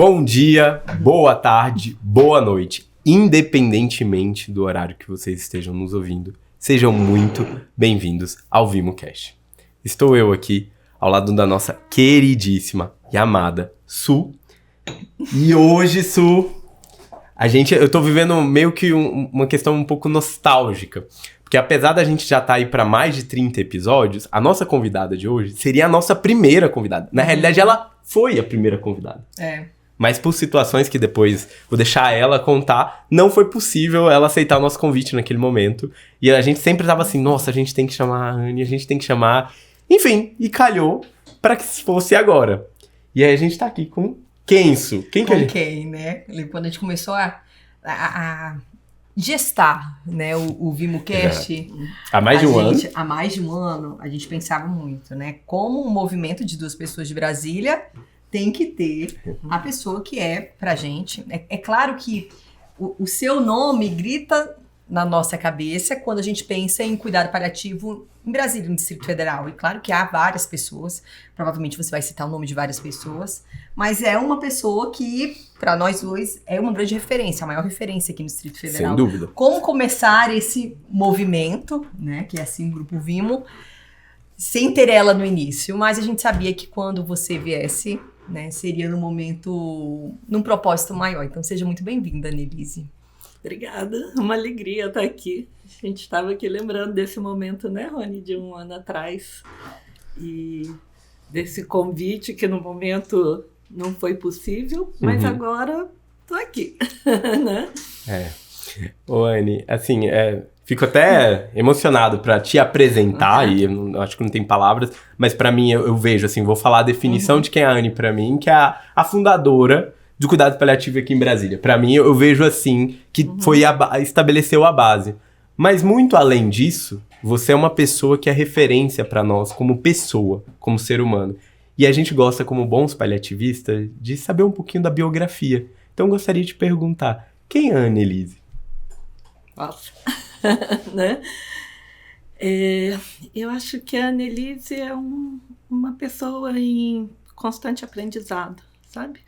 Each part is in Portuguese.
Bom dia, boa tarde, boa noite, independentemente do horário que vocês estejam nos ouvindo, sejam muito bem-vindos ao VimoCast. Estou eu aqui, ao lado da nossa queridíssima e amada Su. E hoje, Su, eu tô vivendo meio que uma questão um pouco nostálgica. Porque apesar da gente já estar aí para mais de 30 episódios, a nossa convidada de hoje seria a nossa primeira convidada. Na realidade, ela foi a primeira convidada. Mas por situações que depois vou deixar ela contar, não foi possível ela aceitar o nosso convite naquele momento. E a gente sempre tava assim, nossa, a gente tem que chamar a Anne, a gente tem que chamar... Enfim, e calhou para que fosse agora. E aí a gente tá aqui com quem, Su? Quem que a gente... quem, né? Quando a gente começou a gestar, né, o VimoCast... Há mais de um ano. Há mais de um ano, a gente pensava muito, né? Como um movimento de duas pessoas de Brasília... tem que ter a pessoa que é pra gente. É claro que o seu nome grita na nossa cabeça quando a gente pensa em cuidado paliativo em Brasília, no Distrito Federal. E claro que há várias pessoas, provavelmente você vai citar o nome de várias pessoas, mas é uma pessoa que, pra nós dois, é uma grande referência, a maior referência aqui no Distrito Federal. Sem dúvida. Como começar esse movimento, né, que é assim o Grupo Vimo, sem ter ela no início, mas a gente sabia que quando você viesse... né, seria num propósito maior. Então seja muito bem-vinda, Annelise. Obrigada, uma alegria estar aqui. A gente estava aqui lembrando desse momento, né, Rony, de um ano atrás, e desse convite que no momento não foi possível, mas agora estou aqui, né? Ô, Anne, assim, fico até emocionado para te apresentar, e eu acho que não tem palavras, mas para mim eu vejo, assim, vou falar a definição de quem é a Anne para mim, que é a fundadora do cuidado paliativo aqui em Brasília. Para mim, eu vejo assim, que estabeleceu a base. Mas muito além disso, você é uma pessoa que é referência para nós como pessoa, como ser humano. E a gente gosta, como bons paliativistas, de saber um pouquinho da biografia. Então eu gostaria de te perguntar, quem é a Annelise? Nossa, né? Eu acho que a Annelise é uma pessoa em constante aprendizado, sabe?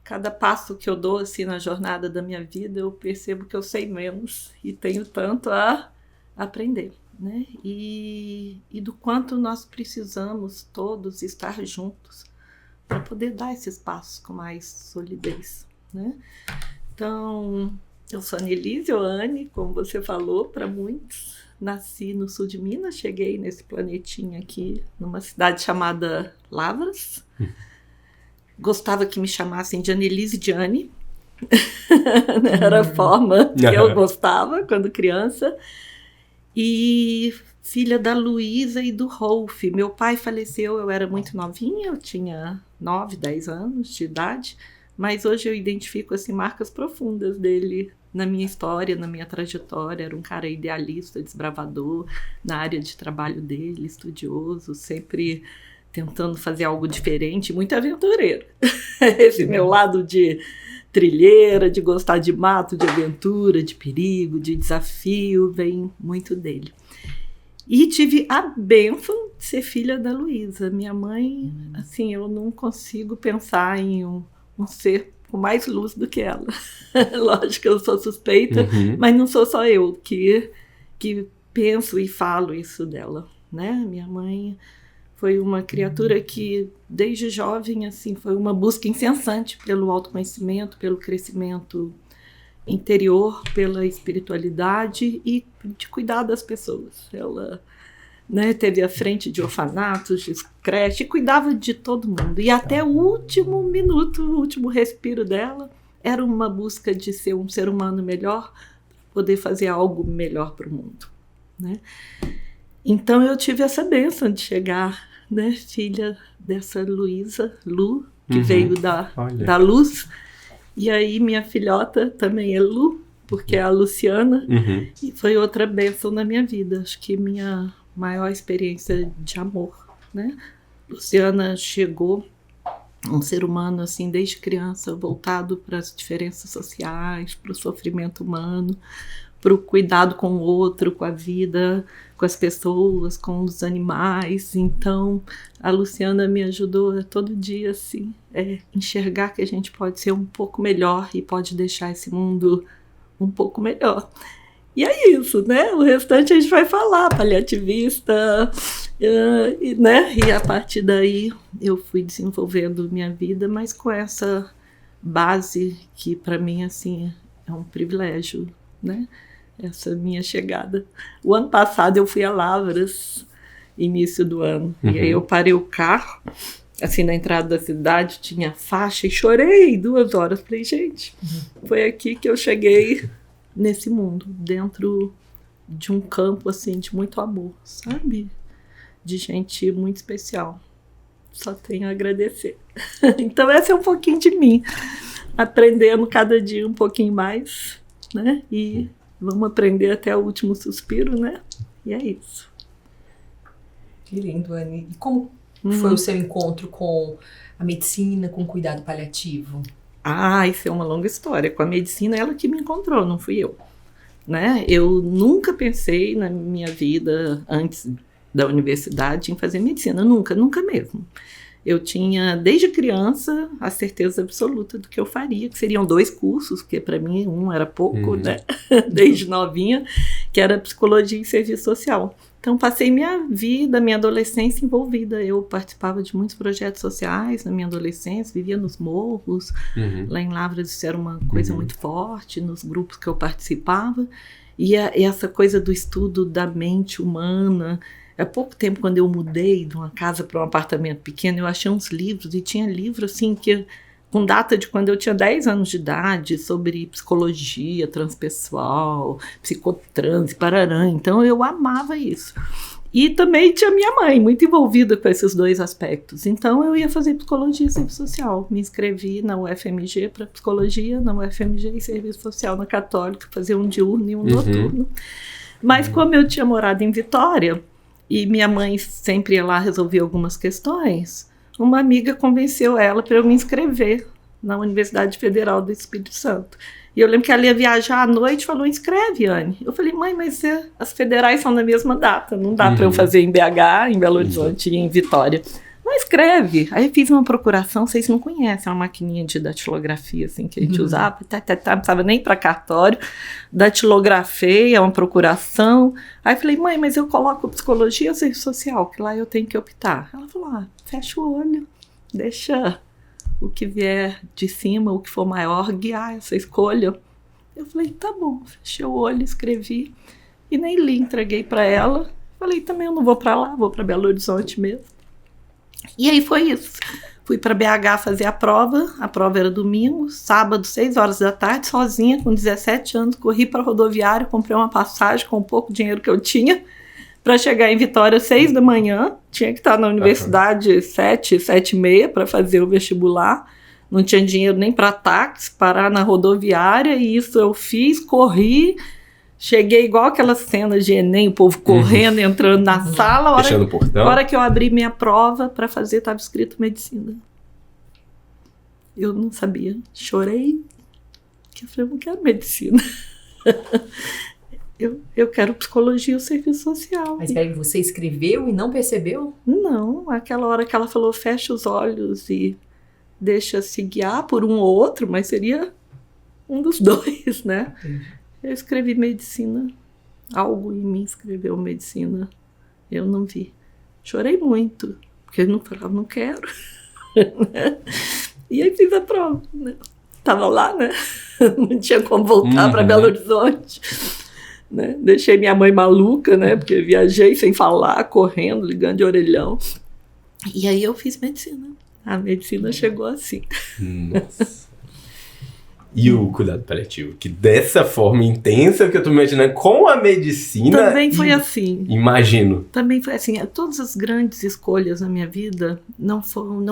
Cada passo que eu dou assim, na jornada da minha vida, eu percebo que eu sei menos e tenho tanto a aprender, né? E do quanto nós precisamos todos estar juntos para poder dar esses passos com mais solidez, né? Então... eu sou Annelise, ou Anne, como você falou, para muitos. Nasci no sul de Minas, cheguei nesse planetinha aqui, numa cidade chamada Lavras. Gostava que me chamassem de Annelise de Anne. Era a forma que eu gostava quando criança. E filha da Luísa e do Rolf. Meu pai faleceu, eu era muito novinha, eu tinha 9, 10 anos de idade. Mas hoje eu identifico assim, marcas profundas dele na minha história, na minha trajetória. Era um cara idealista, desbravador na área de trabalho dele, estudioso, sempre tentando fazer algo diferente, muito aventureiro. Esse meu lado de trilheira, de gostar de mato, de aventura, de perigo, de desafio, vem muito dele. E tive a bênção de ser filha da Luísa. Minha mãe, assim, eu não consigo pensar em um ser com mais luz do que ela. Lógico que eu sou suspeita, mas não sou só eu que penso e falo isso dela, né? Minha mãe foi uma criatura que, desde jovem, assim, foi uma busca incessante pelo autoconhecimento, pelo crescimento interior, pela espiritualidade e de cuidar das pessoas. Ela... né, teve à frente de orfanatos, de creche, cuidava de todo mundo. E até o último minuto, o último respiro dela, era uma busca de ser um ser humano melhor, poder fazer algo melhor para o mundo, né? Então eu tive essa bênção de chegar, né, filha dessa Luísa, Lu, que veio da luz. E aí minha filhota também é Lu, porque é a Luciana. E foi outra bênção na minha vida. Acho que minha maior experiência de amor, né? Luciana chegou um ser humano assim desde criança, voltado para as diferenças sociais, para o sofrimento humano, para o cuidado com o outro, com a vida, com as pessoas, com os animais. Então, a Luciana me ajudou a todo dia, assim, enxergar que a gente pode ser um pouco melhor e pode deixar esse mundo um pouco melhor. E é isso, né? O restante a gente vai falar, paliativista, né? E a partir daí eu fui desenvolvendo minha vida, mas com essa base que para mim, assim, é um privilégio, né? Essa minha chegada. O ano passado eu fui a Lavras, início do ano, e aí eu parei o carro, assim, na entrada da cidade, tinha faixa e chorei 2 horas. Falei, gente, foi aqui que eu cheguei nesse mundo, dentro de um campo, assim, de muito amor, sabe? De gente muito especial. Só tenho a agradecer. Então, essa é um pouquinho de mim. Aprendendo cada dia um pouquinho mais, né? E vamos aprender até o último suspiro, né? E é isso. Que lindo, Anne. E como foi o seu encontro com a medicina, com o cuidado paliativo? Isso é uma longa história. Com a medicina, ela que me encontrou, não fui eu. Né? Eu nunca pensei na minha vida, antes da universidade, em fazer medicina. Nunca mesmo. Eu tinha, desde criança, a certeza absoluta do que eu faria, que seriam 2 cursos, porque para mim um era pouco, né? Desde novinha, que era psicologia e serviço social. Então, passei minha vida, minha adolescência envolvida. Eu participava de muitos projetos sociais na minha adolescência, vivia nos morros. Lá em Lavras isso era uma coisa muito forte, nos grupos que eu participava. E essa coisa do estudo da mente humana. Há pouco tempo, quando eu mudei de uma casa para um apartamento pequeno, eu achei uns livros, e tinha livro assim, com data de quando eu tinha 10 anos de idade, sobre psicologia transpessoal, psicotrans, pararã. Então eu amava isso. E também tinha minha mãe, muito envolvida com esses 2 aspectos. Então eu ia fazer psicologia e serviço social. Me inscrevi na UFMG para psicologia, na UFMG e serviço social na Católica, fazer um diurno e um noturno. Mas como eu tinha morado em Vitória, e minha mãe sempre ia lá resolver algumas questões, uma amiga convenceu ela para eu me inscrever na Universidade Federal do Espírito Santo. E eu lembro que ela ia viajar à noite e falou, inscreve, Anne. Eu falei, mãe, mas as federais são na mesma data, não dá para eu fazer em BH, em Belo Horizonte e em Vitória. Não, escreve. Aí eu fiz uma procuração, vocês não conhecem, uma maquininha de datilografia assim, que a gente usava, não precisava nem para cartório, datilografei, é uma procuração. Aí falei, mãe, mas eu coloco psicologia ou serviço social, que lá eu tenho que optar. Ela falou, fecha o olho, deixa o que vier de cima, o que for maior, guiar essa escolha. Eu falei, tá bom, fechei o olho, escrevi, e nem li, entreguei para ela. Falei, também eu não vou para lá, vou para Belo Horizonte mesmo. E aí foi isso. Fui para BH fazer a prova era domingo, sábado, 6 horas da tarde, sozinha, com 17 anos, corri para a rodoviária, comprei uma passagem com o pouco dinheiro que eu tinha, para chegar em Vitória 6 da manhã, tinha que estar na universidade 7h30 para fazer o vestibular, não tinha dinheiro nem para táxi, parar na rodoviária, e isso eu fiz, corri, cheguei igual aquelas cenas de Enem, o povo correndo, entrando na sala. Fechando o portão. A hora que eu abri minha prova para fazer, estava escrito medicina. Eu não sabia. Chorei. Eu falei, eu não quero medicina. Eu quero psicologia ou serviço social. Mas peraí, você escreveu e não percebeu? Não, aquela hora que ela falou, fecha os olhos e deixa se guiar por um ou outro, mas seria um dos 2, né? Eu escrevi medicina, algo em mim escreveu medicina, eu não vi. Chorei muito, porque eu não falava, não quero. E aí fiz a prova, né? Tava lá, né? Não tinha como voltar para Belo Horizonte. Né? Deixei minha mãe maluca, né? Porque viajei sem falar, correndo, ligando de orelhão. E aí eu fiz medicina. A medicina chegou assim. Nossa. E o cuidado paliativo, que dessa forma intensa que eu tô imaginando, com a medicina... Também foi assim. Imagino. Também foi assim. Todas as grandes escolhas na minha vida não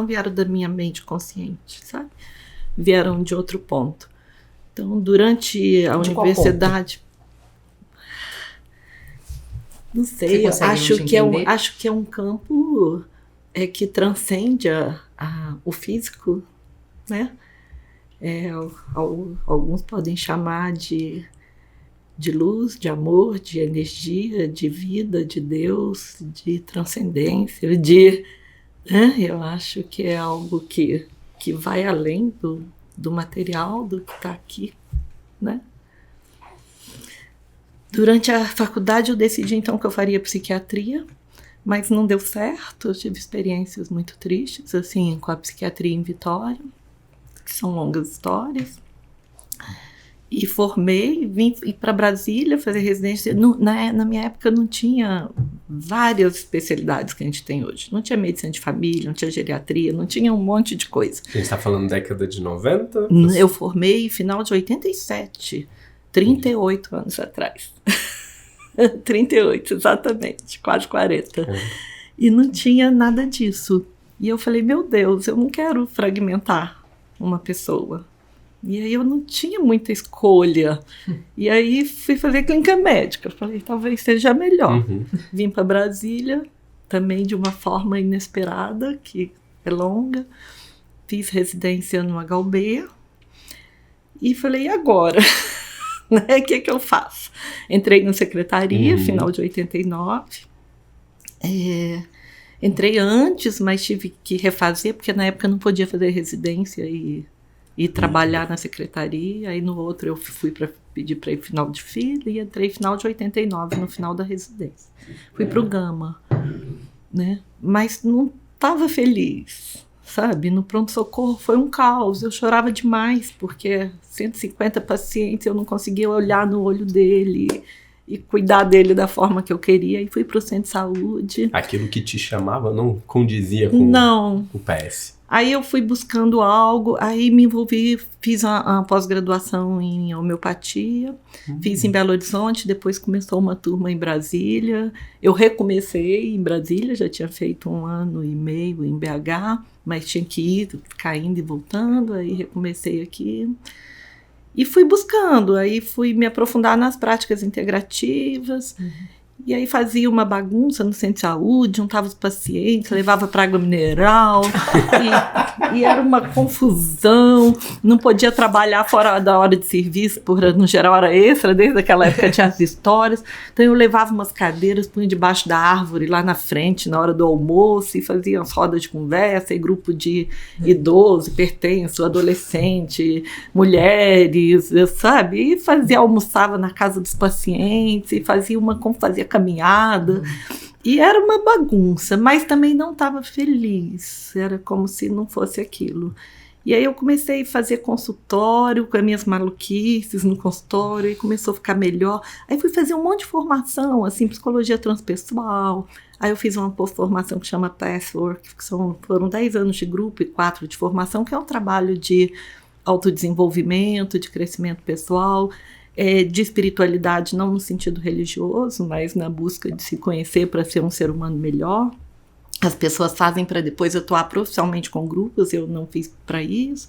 vieram da minha mente consciente, sabe? Vieram de outro ponto. Então, durante a universidade... Não sei, acho que é um campo que transcende o físico, né? Alguns podem chamar de de luz, de amor, de energia, de vida, de Deus, de transcendência, eu acho que é algo que vai além do material, do que está aqui, né? Durante a faculdade eu decidi então que eu faria psiquiatria, mas não deu certo. Eu tive experiências muito tristes, assim, com a psiquiatria em Vitória, que são longas histórias. E formei, vim para Brasília fazer residência. Na minha época não tinha várias especialidades que a gente tem hoje. Não tinha medicina de família, não tinha geriatria, não tinha um monte de coisa. A gente está falando década de 90? Eu formei final de 87, 38 anos atrás. 38, exatamente, quase 40. E não tinha nada disso. E eu falei, meu Deus, eu não quero fragmentar uma pessoa. E aí eu não tinha muita escolha. E aí fui fazer clínica médica. Falei, talvez seja melhor. Vim para Brasília, também de uma forma inesperada, que é longa. Fiz residência no HUB. E falei, e agora? O que eu faço? Entrei na secretaria, final de 89. Entrei antes, mas tive que refazer, porque na época eu não podia fazer residência e trabalhar na secretaria. Aí no outro eu fui para pedir para ir final de fila e entrei final de 89, no final da residência. Fui para o Gama, né? Mas não estava feliz, sabe? No pronto-socorro foi um caos. Eu chorava demais, porque 150 pacientes, eu não conseguia olhar no olho dele e cuidar dele da forma que eu queria. E fui para o centro de saúde. Aquilo que te chamava não condizia com o PS? Aí eu fui buscando algo, aí me envolvi, fiz uma pós-graduação em homeopatia, fiz em Belo Horizonte, depois começou uma turma em Brasília. Eu recomecei em Brasília, já tinha feito 1 ano e meio em BH, mas tinha que ir caindo e voltando, aí recomecei aqui. E fui buscando, aí fui me aprofundar nas práticas integrativas. E aí fazia uma bagunça no centro de saúde, juntava os pacientes, levava para água mineral, e era uma confusão, não podia trabalhar fora da hora de serviço, no geral hora extra, desde aquela época tinha as histórias. Então eu levava umas cadeiras, punha debaixo da árvore, lá na frente, na hora do almoço, e fazia as rodas de conversa, e grupo de idoso, hipertenso, adolescente, mulheres, sabe? E almoçava na casa dos pacientes, e fazia caminhada, e era uma bagunça, mas também não estava feliz, era como se não fosse aquilo. E aí eu comecei a fazer consultório com as minhas maluquices no consultório, e começou a ficar melhor. Aí fui fazer um monte de formação, assim, psicologia transpessoal. Aí eu fiz uma pós-formação que chama Pathwork, que foram 10 anos de grupo e 4 de formação, que é um trabalho de autodesenvolvimento, de crescimento pessoal, de espiritualidade, não no sentido religioso, mas na busca de se conhecer para ser um ser humano melhor. As pessoas fazem para depois atuar profissionalmente com grupos, eu não fiz para isso.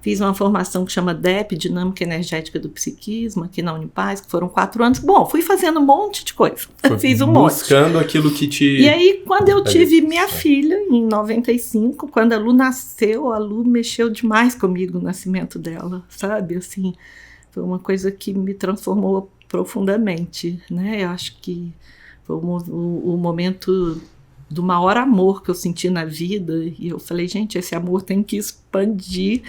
Fiz uma formação que chama DEP, Dinâmica Energética do Psiquismo, aqui na Unipaz, que foram 4 anos. Bom, fui fazendo um monte de coisa. Fiz um monte. Buscando aquilo que te... E aí, quando eu tive minha filha, em 95, quando a Lu nasceu, a Lu mexeu demais comigo no nascimento dela, sabe? Assim, foi uma coisa que me transformou profundamente, né? Eu acho que foi o momento do maior amor que eu senti na vida, e eu falei, gente, esse amor tem que expandir,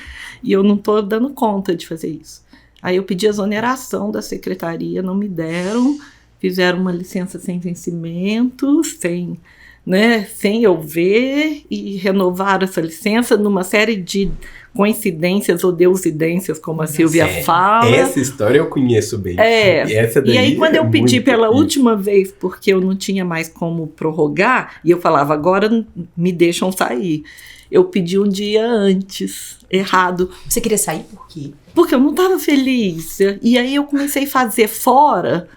e eu não estou dando conta de fazer isso. Aí eu pedi exoneração da secretaria, não me deram, fizeram uma licença sem vencimento, sem eu ver, e renovaram essa licença numa série de coincidências ou deusidências, como a Silvia fala. Essa história eu conheço bem. E aí quando eu pedi pela última vez, porque eu não tinha mais como prorrogar, e eu falava, agora me deixam sair. Eu pedi um dia antes, errado. Você queria sair por quê? Porque eu não estava feliz. E aí eu comecei a fazer fora,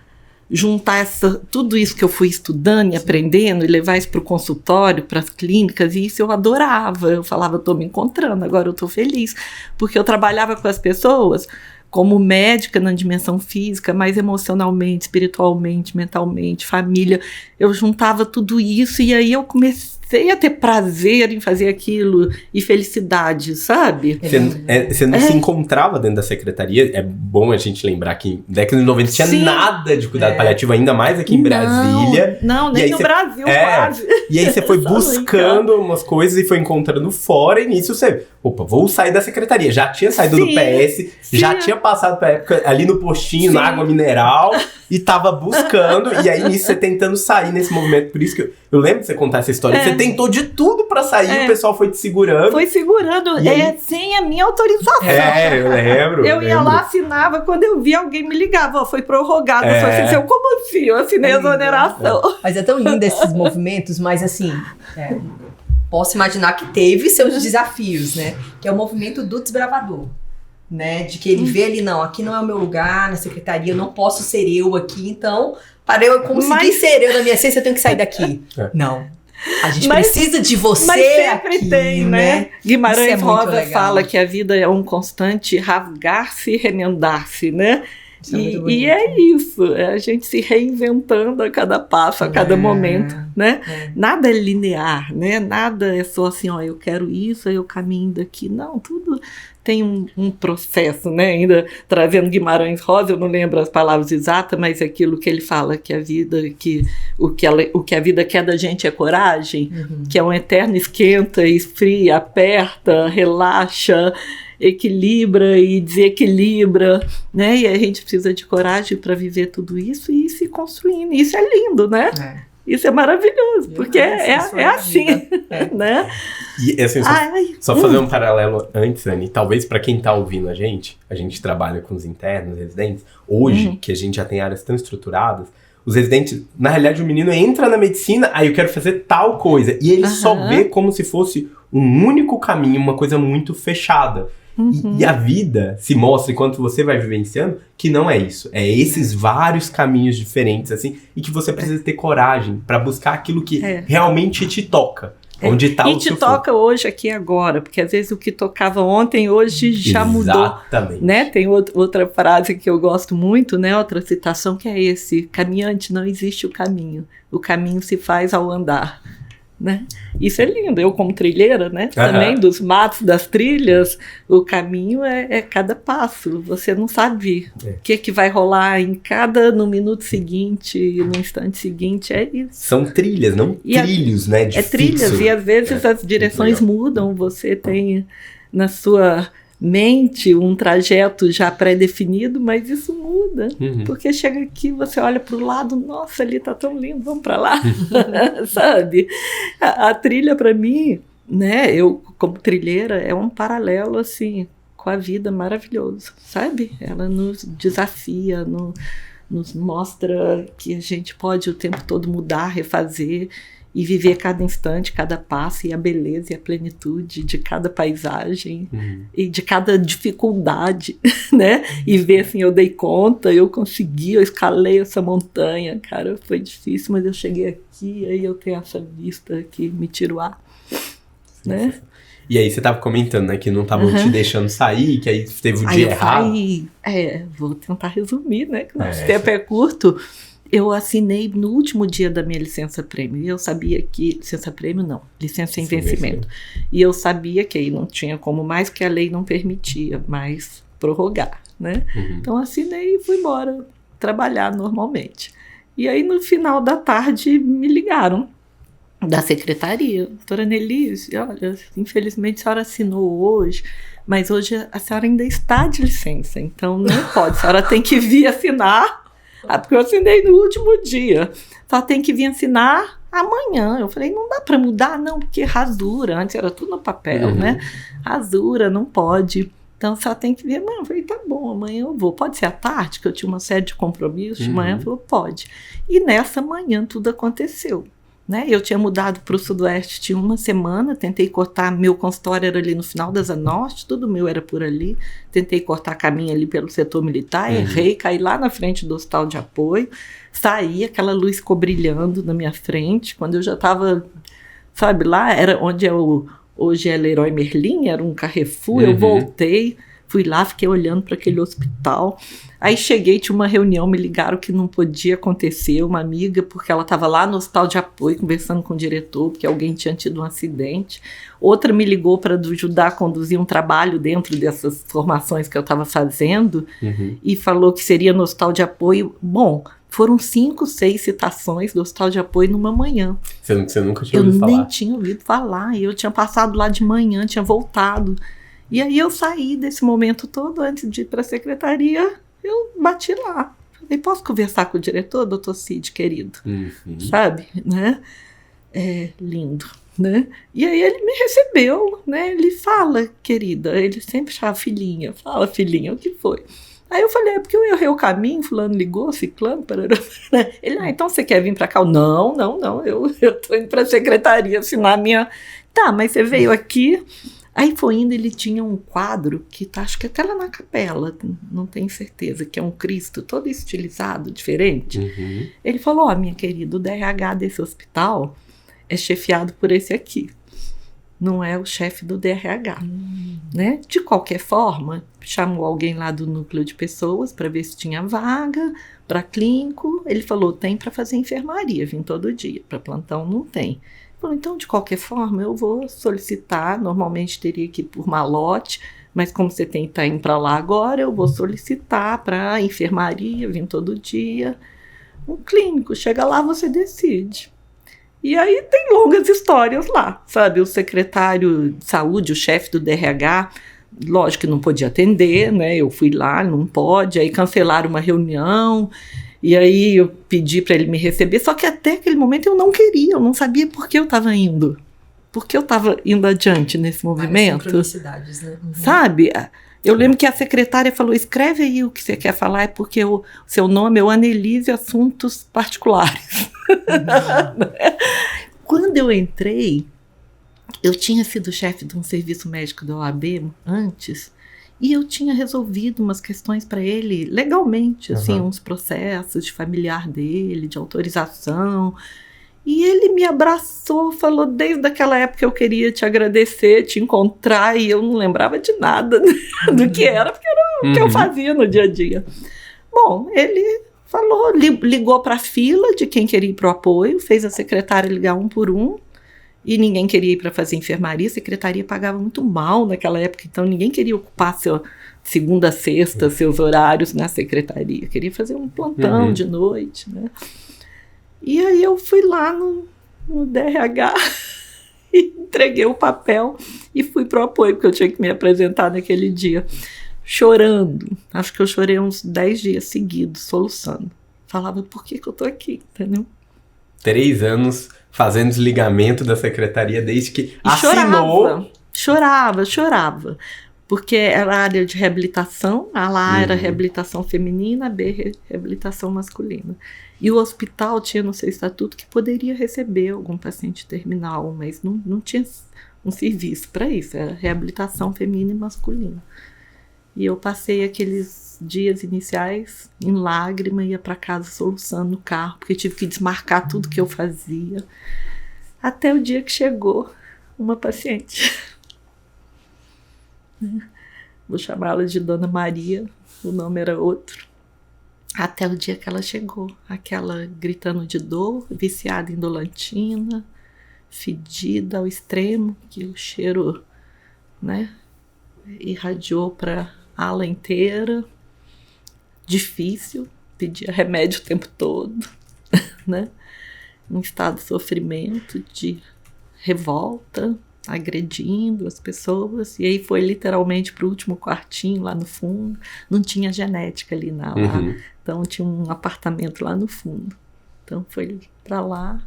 juntar tudo isso que eu fui estudando e aprendendo e levar isso para o consultório, para as clínicas, e isso eu adorava. Eu falava, estou me encontrando, agora eu estou feliz. Porque eu trabalhava com as pessoas como médica na dimensão física, mas emocionalmente, espiritualmente, mentalmente, família. Eu juntava tudo isso, e aí eu comecei você ia ter prazer em fazer aquilo e felicidade, sabe? Você não se encontrava dentro da secretaria. É bom a gente lembrar que na década de 90 tinha nada de cuidado paliativo, ainda mais aqui em Brasília. Não, nem no Brasil quase. E aí você foi buscando umas coisas e foi encontrando fora, e nisso você, opa, vou sair da secretaria. Já tinha saído do PS, já tinha passado pra época ali no postinho, na água mineral, e tava buscando, e aí nisso você tentando sair nesse movimento. Por isso que eu lembro de você contar essa história. Você tentou de tudo pra sair, o pessoal foi te segurando. Foi segurando, sem a minha autorização. Eu lembro. Eu ia lá, assinava, quando eu via alguém me ligava, foi prorrogado. Eu como assim? Eu assinei a exoneração. Mas é tão lindo esses movimentos, mas assim, posso imaginar que teve seus desafios, né? Que é o movimento do desbravador, né? De que ele vê ali, não, aqui não é o meu lugar, na secretaria, eu não posso ser eu aqui, então, para eu conseguir ser eu na minha essência, eu tenho que sair daqui. Não. A gente precisa de você mas sempre aqui, tem, né? Guimarães Rosa fala que a vida é um constante rasgar-se e remendar-se, né? E é isso, é a gente se reinventando a cada passo, a cada momento, né? Nada é linear, né? Nada é só assim, ó, eu quero isso, aí eu caminho daqui. Não, tudo tem um processo, né? Ainda trazendo Guimarães Rosa, eu não lembro as palavras exatas, mas é aquilo que ele fala, que a vida, o que a vida quer da gente é coragem, que é um eterno esquenta, esfria, aperta, relaxa, equilibra e desequilibra, né? E a gente precisa de coragem para viver tudo isso e ir se construindo. Isso é lindo, né? Isso é maravilhoso, porque é assim, né? E assim, só fazer um paralelo antes, Anny, talvez para quem tá ouvindo a gente trabalha com os internos, residentes, hoje, que a gente já tem áreas tão estruturadas, os residentes, na realidade o menino entra na medicina, aí eu quero fazer tal coisa, e ele só vê como se fosse um único caminho, uma coisa muito fechada. E a vida se mostra, enquanto você vai vivenciando, que não é isso. É esses vários caminhos diferentes, assim, e que você precisa ter coragem para buscar aquilo que realmente te toca. Onde tá o seu te toca hoje, aqui agora, porque às vezes o que tocava ontem, hoje já mudou. Exatamente. Né? Tem outra frase que eu gosto muito, né? Outra citação que é esse: caminhante, não existe o caminho se faz ao andar. Né? Isso é lindo. Eu como trilheira, né? Também dos matos, das trilhas, o caminho é cada passo. Você não sabe o que vai rolar no minuto seguinte, no instante seguinte. É isso. São trilhas, não trilhos, né? De trilhas, fixo. E às vezes as direções mudam. Você tem na sua mente um trajeto já pré-definido, mas isso muda, porque chega aqui, você olha para o lado, nossa, ali tá tão lindo, vamos para lá, sabe? A trilha para mim, né, eu como trilheira, é um paralelo assim com a vida maravilhoso, sabe? Ela nos desafia, nos mostra que a gente pode o tempo todo mudar, refazer e viver cada instante, cada passo, e a beleza e a plenitude de cada paisagem e de cada dificuldade, né? E ver assim, eu dei conta, eu consegui, eu escalei essa montanha, cara, foi difícil, mas eu cheguei aqui, aí eu tenho essa vista que me tira o ar, né? E aí você tava comentando, né, que não estavam te deixando sair, que aí teve o dia errado. Vou tentar resumir, né, que o nosso tempo é curto. Eu assinei no último dia da minha licença-prêmio, e eu sabia que... Licença-prêmio não, licença em vencimento. E eu sabia que aí não tinha como mais, que a lei não permitia mais prorrogar, né? Então assinei e fui embora trabalhar normalmente. E aí no final da tarde me ligaram da secretaria. Doutora Nelise, olha, infelizmente a senhora assinou hoje, mas hoje a senhora ainda está de licença, então não pode, a senhora tem que vir assinar. Porque eu assinei no último dia. Só tem que vir assinar amanhã. Eu falei, não dá para mudar, não, porque rasura. Antes era tudo no papel, né? Rasura, não pode. Então só tem que vir amanhã. Eu falei, tá bom, amanhã eu vou. Pode ser à tarde, que eu tinha uma série de compromissos. De manhã, falou, pode. E nessa manhã tudo aconteceu. Né? Eu tinha mudado para o Sudoeste, tinha uma semana, tentei cortar, meu consultório era ali no final da Zanorte, tudo meu era por ali, tentei cortar caminho ali pelo setor militar, errei, caí lá na frente do hospital de apoio, saí, aquela luz ficou brilhando na minha frente, quando eu já estava, sabe, lá era onde hoje é Leroy Merlin, era um Carrefour, eu voltei, Fui lá, fiquei olhando para aquele hospital. Aí cheguei, tinha uma reunião, me ligaram que não podia acontecer, uma amiga, porque ela estava lá no hospital de apoio, conversando com o diretor, porque alguém tinha tido um acidente. Outra me ligou para ajudar a conduzir um trabalho dentro dessas formações que eu estava fazendo, e falou que seria no hospital de apoio. Bom, foram 5, 6 citações do hospital de apoio numa manhã. Você nunca tinha ouvido falar? Eu nem tinha ouvido falar, e eu tinha passado lá de manhã, tinha voltado. E aí eu saí desse momento todo, antes de ir para a secretaria, eu bati lá. Falei, posso conversar com o diretor, doutor Cid, querido? Sabe, né? É lindo, né? E aí ele me recebeu, né? Ele fala, querida, ele sempre chama filhinha. Fala, filhinha, o que foi? Aí eu falei, é porque eu errei o caminho, fulano ligou, ciclano, parará. Ele, então você quer vir para cá? Não, eu tô indo para a secretaria assinar a minha... Tá, mas você veio aqui... Aí foi indo, ele tinha um quadro que tá, acho que até lá na capela, não tenho certeza, que é um Cristo todo estilizado, diferente. Ele falou, minha querida, o DRH desse hospital é chefiado por esse aqui. Não é o chefe do DRH, né? De qualquer forma, chamou alguém lá do núcleo de pessoas para ver se tinha vaga, para clínico. Ele falou, tem para fazer enfermaria, vim todo dia, para plantão não tem. Falou, então, de qualquer forma, eu vou solicitar, normalmente teria que ir por malote, mas como você está indo para lá agora, eu vou solicitar para enfermaria, vim todo dia. Um clínico, chega lá, você decide. E aí tem longas histórias lá, sabe? O secretário de saúde, o chefe do DRH, lógico que não podia atender, né? Eu fui lá, não pode, aí cancelaram uma reunião. E aí eu pedi para ele me receber, só que até aquele momento eu não queria, eu não sabia por que eu estava indo. Por que eu estava indo adiante nesse movimento. Sincronicidades, né? Sabe? Eu lembro que a secretária falou, escreve aí o que você quer falar, é porque o seu nome é o Annelise Assuntos Particulares. Quando eu entrei, eu tinha sido chefe de um serviço médico da OAB antes, e eu tinha resolvido umas questões para ele legalmente, assim, uns processos de familiar dele, de autorização. E ele me abraçou, falou, desde aquela época eu queria te agradecer, te encontrar, e eu não lembrava de nada do que era, porque era o que eu fazia no dia a dia. Bom, ele falou, ligou para a fila de quem queria ir para o apoio, fez a secretária ligar um por um, e ninguém queria ir para fazer enfermaria, a secretaria pagava muito mal naquela época, então ninguém queria ocupar segunda a sexta, seus horários na secretaria, queria fazer um plantão de noite, né? E aí eu fui lá no DRH e entreguei o papel e fui para o apoio, porque eu tinha que me apresentar naquele dia, chorando. Acho que eu chorei uns 10 dias seguidos, soluçando. Falava, por que eu tô aqui, entendeu? 3 anos fazendo desligamento da secretaria desde que assinou. Chorava. Porque era área de reabilitação, a lá era reabilitação feminina, a B reabilitação masculina. E o hospital tinha no seu estatuto que poderia receber algum paciente terminal, mas não tinha um serviço para isso, era reabilitação feminina e masculina. E eu passei aqueles dias iniciais em lágrima, ia para casa soluçando no carro, porque tive que desmarcar tudo que eu fazia. Até o dia que chegou uma paciente. Vou chamá-la de Dona Maria, o nome era outro. Até o dia que ela chegou, aquela gritando de dor, viciada em Dolantina, fedida ao extremo, que o cheiro, né, irradiou para a ala inteira, difícil, pedia remédio o tempo todo, né, um estado de sofrimento, de revolta, agredindo as pessoas, e aí foi literalmente pro último quartinho lá no fundo, não tinha genética ali lá, então tinha um apartamento lá no fundo, então foi para lá,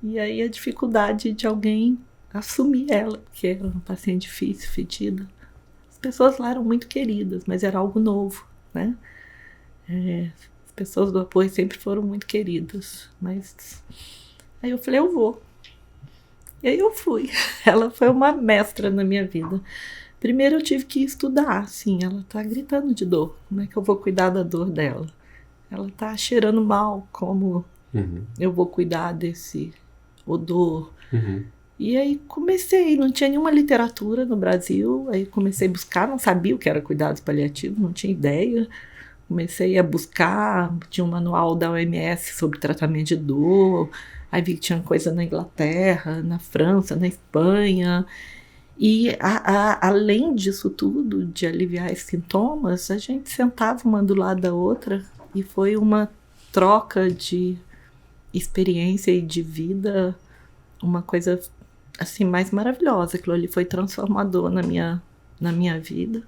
e aí a dificuldade de alguém assumir ela, porque era uma paciente difícil, fedida. As pessoas lá eram muito queridas, mas era algo novo, né? As pessoas do apoio sempre foram muito queridas, mas aí eu falei, eu vou. E aí eu fui. Ela foi uma mestra na minha vida. Primeiro eu tive que estudar, assim, ela tá gritando de dor. Como é que eu vou cuidar da dor dela? Ela tá cheirando mal, como eu vou cuidar desse odor? E aí comecei, não tinha nenhuma literatura no Brasil, aí comecei a buscar, não sabia o que era cuidados paliativos, não tinha ideia. Comecei a buscar, tinha um manual da OMS sobre tratamento de dor, aí vi que tinha coisa na Inglaterra, na França, na Espanha. E além disso tudo, de aliviar esses sintomas, a gente sentava uma do lado da outra e foi uma troca de experiência e de vida, uma coisa assim mais maravilhosa. Aquilo ali foi transformador na minha vida.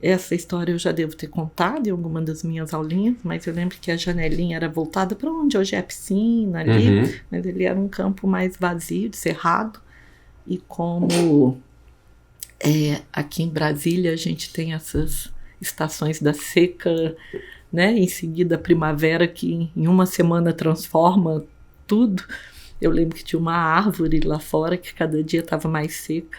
Essa história eu já devo ter contado em alguma das minhas aulinhas, mas eu lembro que a janelinha era voltada para onde hoje é a piscina ali, mas ele era um campo mais vazio, de cerrado. E como aqui em Brasília a gente tem essas estações da seca, né? Em seguida a primavera, que em uma semana transforma tudo. Eu lembro que tinha uma árvore lá fora que cada dia estava mais seca.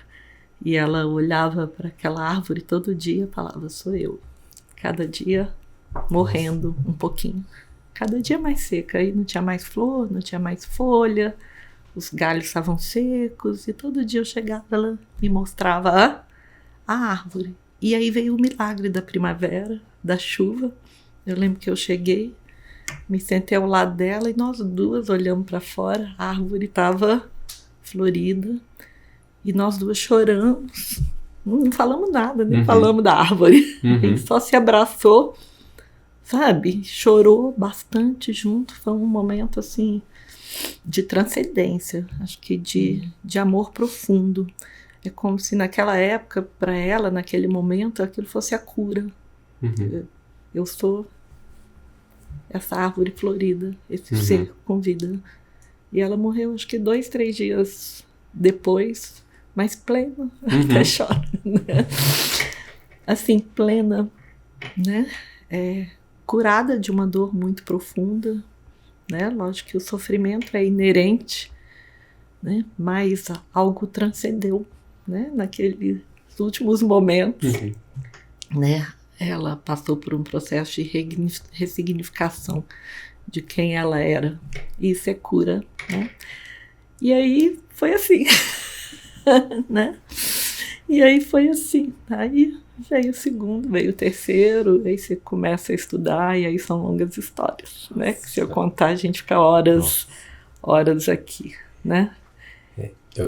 E ela olhava para aquela árvore todo dia e falava, sou eu. Cada dia morrendo um pouquinho. Cada dia mais seca. Aí não tinha mais flor, não tinha mais folha. Os galhos estavam secos. E todo dia eu chegava, ela me mostrava a árvore. E aí veio o milagre da primavera, da chuva. Eu lembro que eu cheguei, me sentei ao lado dela e nós duas olhamos para fora. A árvore estava florida. E nós duas choramos, não falamos nada, nem falamos da árvore. A gente só se abraçou, sabe? Chorou bastante junto. Foi um momento, assim, de transcendência, acho que de amor profundo. É como se naquela época, para ela, naquele momento, aquilo fosse a cura. Eu sou essa árvore florida, esse ser com vida. E ela morreu, acho que 2, 3 dias depois, mas plena, até choro, né? Assim, plena, né? Curada de uma dor muito profunda, né? Lógico que o sofrimento é inerente, né? Mas algo transcendeu, né? Naqueles últimos momentos, né? Ela passou por um processo de ressignificação de quem ela era. Isso é cura, né? E aí foi assim. Né? E aí foi assim, aí veio o segundo, veio o terceiro, aí você começa a estudar e aí são longas histórias, né? Que se eu contar a gente fica horas aqui, né?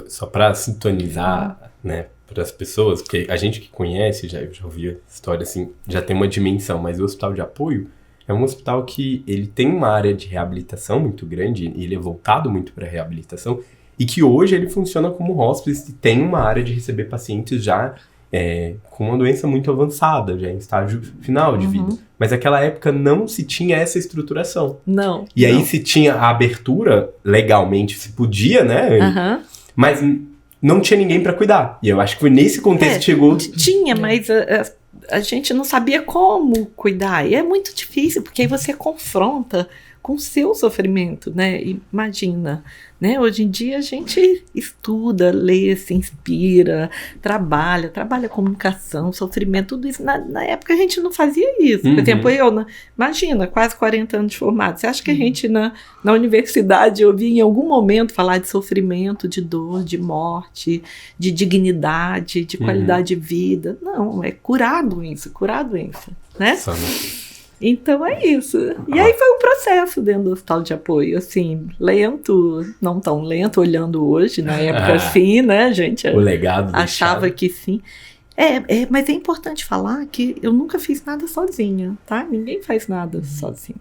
Só para sintonizar, né, para as pessoas, porque a gente que conhece, eu já ouvi a história assim, já tem uma dimensão, mas o hospital de apoio é um hospital que ele tem uma área de reabilitação muito grande, e ele é voltado muito para reabilitação, e que hoje ele funciona como hospice e tem uma área de receber pacientes já com uma doença muito avançada, já em estágio final de vida. Mas naquela época não se tinha essa estruturação. Não. E aí se tinha a abertura, legalmente se podia, né? Mas não tinha ninguém para cuidar. E eu acho que foi nesse contexto que chegou... Tinha, mas a gente não sabia como cuidar. E é muito difícil, porque aí você confronta com o seu sofrimento, né? Imagina, né? Hoje em dia a gente estuda, lê, se inspira, trabalha comunicação, sofrimento, tudo isso. Na época a gente não fazia isso. Por exemplo, imagina, quase 40 anos de formado. Você acha que a gente na universidade ouvia em algum momento falar de sofrimento, de dor, de morte, de dignidade, de qualidade de vida? Não, é curar a doença, né? Então é isso. E aí foi um processo dentro do hospital de apoio, assim, lento, não tão lento, olhando hoje, na época sim, né, a gente o legado achava deixado. Que sim. Mas é importante falar que eu nunca fiz nada sozinha, tá? Ninguém faz nada sozinho,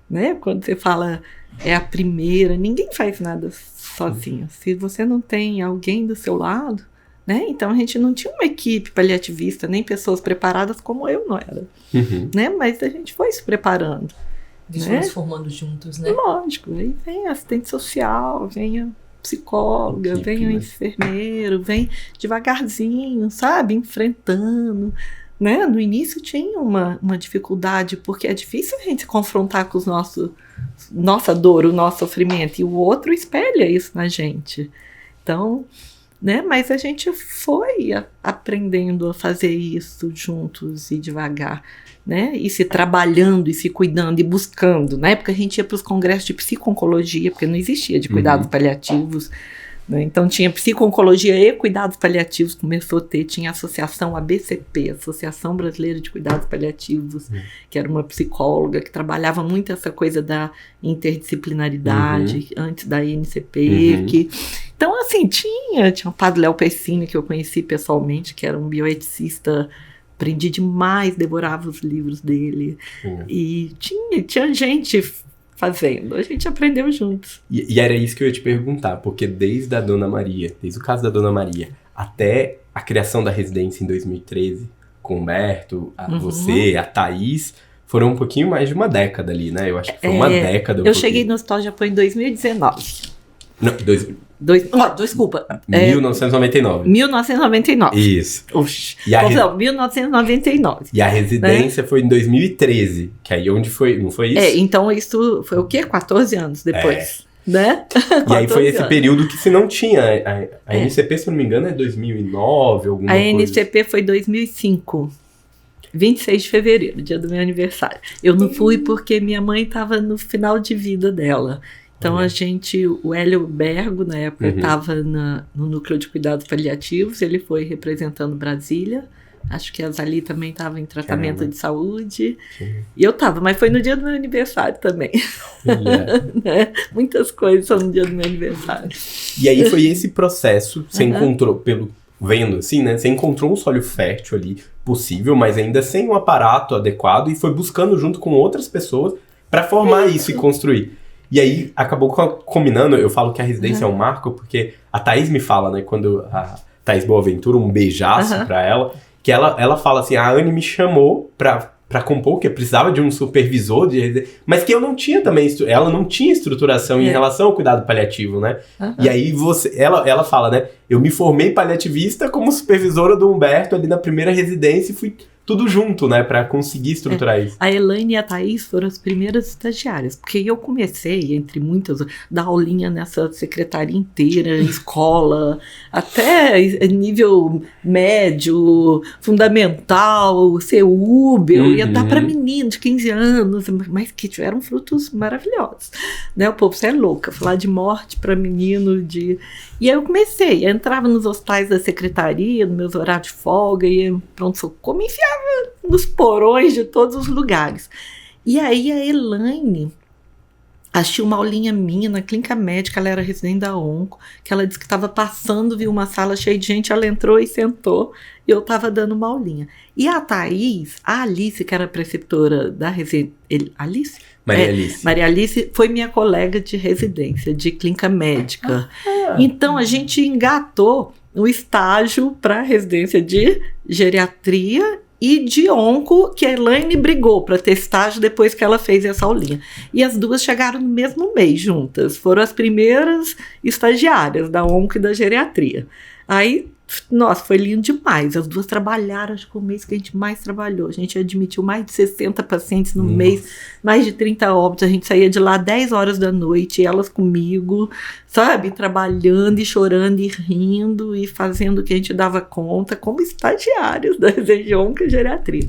né? Quando você fala é a primeira, ninguém faz nada sozinho. Se você não tem alguém do seu lado, né? Então a gente não tinha uma equipe paliativista, nem pessoas preparadas como eu não era, né? Mas a gente foi se preparando. Eles foram se formando juntos, né? Lógico, aí vem assistente social, vem a psicóloga, vem o enfermeiro, vem devagarzinho, sabe? Enfrentando, né? No início tinha uma dificuldade, porque é difícil a gente se confrontar com nossa dor, o nosso sofrimento, e o outro espelha isso na gente. Então... né? Mas a gente foi aprendendo a fazer isso juntos e devagar, né? E se trabalhando, e se cuidando, e buscando. Na época a gente ia para os congressos de psico-oncologia, porque não existia de cuidados paliativos, né? Então tinha psico-oncologia e cuidados paliativos, começou a ter, tinha a associação ABCP, Associação Brasileira de Cuidados Paliativos, que era uma psicóloga que trabalhava muito essa coisa da interdisciplinaridade, antes da INCP, então assim, tinha o padre Léo Pessini, que eu conheci pessoalmente, que era um bioeticista, aprendi demais, devorava os livros dele, e tinha gente fazendo, a gente aprendeu juntos. E era isso que eu ia te perguntar, porque desde a Dona Maria, desde o caso da Dona Maria, até a criação da residência em 2013, com o Humberto, você, a Thaís, foram um pouquinho mais de uma década ali, né? Eu acho que foi uma década. Eu cheguei no Hospital de Apoio em 2019. Não, Desculpa. 1999. 1999. Isso. Oxi. E a 1999. E a residência foi em 2013, que aí onde foi, não foi isso? Então isso foi o quê? 14 anos depois, né? E aí foi esse período que se não tinha, a NCP, se eu não me engano, é 2009, alguma coisa. A NCP foi 2005. 26 de fevereiro, dia do meu aniversário. Eu não fui porque minha mãe estava no final de vida dela. Então o Hélio Bergo, na época, estava no núcleo de cuidados paliativos, ele foi representando Brasília, acho que a Zali também estava em tratamento de saúde, e eu estava, mas foi no dia do meu aniversário também. Né? Muitas coisas são no dia do meu aniversário. E aí foi esse processo, você encontrou, vendo assim, né, você encontrou um solo fértil ali, possível, mas ainda sem um aparato adequado, e foi buscando junto com outras pessoas para formar isso e construir. E aí, acabou combinando, eu falo que a residência é um marco, porque a Thaís me fala, né, quando a Thaís Boaventura, um beijaço pra ela, que ela fala assim, a Anne me chamou pra compor, que precisava de um supervisor de residência, mas que eu não tinha também, ela não tinha estruturação em relação ao cuidado paliativo, né? E aí, ela fala, né, eu me formei paliativista como supervisora do Humberto ali na primeira residência e fui tudo junto, né, pra conseguir estruturar isso. A Elaine e a Thaís foram as primeiras estagiárias, porque eu comecei, entre muitas, dar aulinha nessa secretaria inteira, escola, até nível médio, fundamental, CEUB, eu ia dar para meninos de 15 anos, mas que tiveram frutos maravilhosos, né, o povo, você é louca, falar de morte para menino, E aí eu comecei, eu entrava nos hospitais da secretaria, nos meus horários de folga, ia pronto-socorro, me enfiava nos porões de todos os lugares. E aí a Elaine achei uma aulinha minha na clínica médica, ela era residente da Onco, que ela disse que estava passando, viu uma sala cheia de gente, ela entrou e sentou, e eu estava dando uma aulinha. E a Thaís, a Alice, que era preceptora da residência... Alice? Maria Alice foi minha colega de residência, de clínica médica. Então, a gente engatou o estágio para residência de geriatria e de onco, que a Elaine brigou para ter estágio depois que ela fez essa aulinha. E as duas chegaram no mesmo mês juntas. Foram as primeiras estagiárias da onco e da geriatria. Aí, nossa, foi lindo demais. As duas trabalharam, acho que o mês que a gente mais trabalhou. A gente admitiu mais de 60 pacientes no mês, mais de 30 óbitos. A gente saía de lá 10 horas da noite, elas comigo, sabe? Trabalhando e chorando e rindo e fazendo o que a gente dava conta, como estagiários da região que geriatria.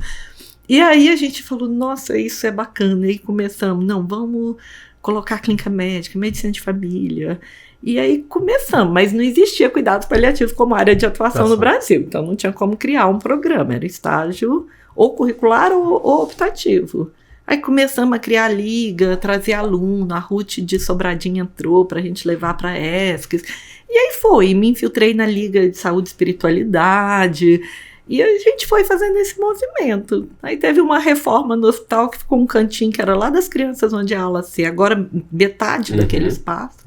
E aí a gente falou, nossa, isso é bacana. E aí começamos, não, vamos colocar clínica médica, medicina de família. E aí começamos, mas não existia cuidados paliativos como área de atuação no Brasil, então não tinha como criar um programa, era estágio ou curricular ou optativo. Aí começamos a criar liga, trazer aluno, a Ruth de Sobradinho entrou para a gente levar para a ESCS, e aí foi, me infiltrei na Liga de Saúde e Espiritualidade, e a gente foi fazendo esse movimento. Aí teve uma reforma no hospital que ficou um cantinho que era lá das crianças onde a aula ser, agora metade daquele espaço.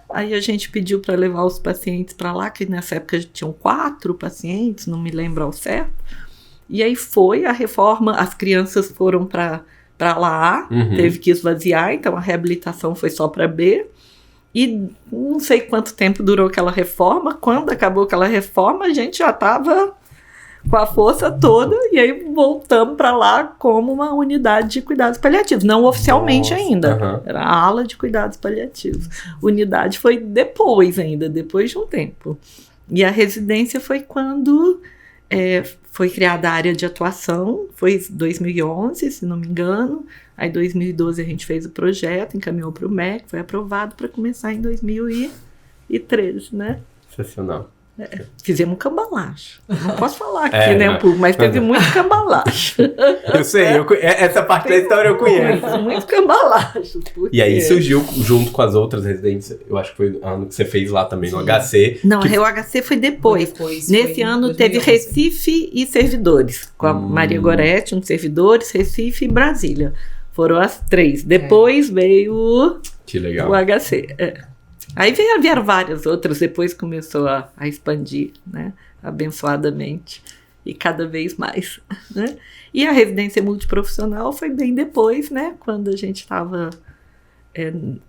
Aí a gente pediu para levar os pacientes para lá, que nessa época tinham 4 pacientes, não me lembro ao certo. E aí foi a reforma, as crianças foram para lá, teve que esvaziar, então a reabilitação foi só para B. E não sei quanto tempo durou aquela reforma, quando acabou aquela reforma a gente já estava com a força toda, e aí voltamos para lá como uma unidade de cuidados paliativos, não oficialmente ainda, era a ala de cuidados paliativos. Unidade foi depois ainda, depois de um tempo. E a residência foi quando foi criada a área de atuação, foi 2011, se não me engano, aí em 2012 a gente fez o projeto, encaminhou para o MEC, foi aprovado para começar em 2013. 2013, né? Sensacional. Fizemos um cambalacho. Não posso falar aqui, né, mas teve muito cambalacho. Eu sei, essa parte da história eu conheço. Muito cambalacho. E aí surgiu, junto com as outras residências, eu acho que foi o ano que você fez lá também, no HC. Não, o HC foi depois. Nesse ano 2011. Teve Recife e Servidores, com a Maria Goretti, um Servidores, Recife e Brasília. Foram as 3. Depois veio que legal. O HC. Aí vieram várias outras, depois começou a expandir, né, abençoadamente, e cada vez mais, né? E a residência multiprofissional foi bem depois, né, quando a gente estava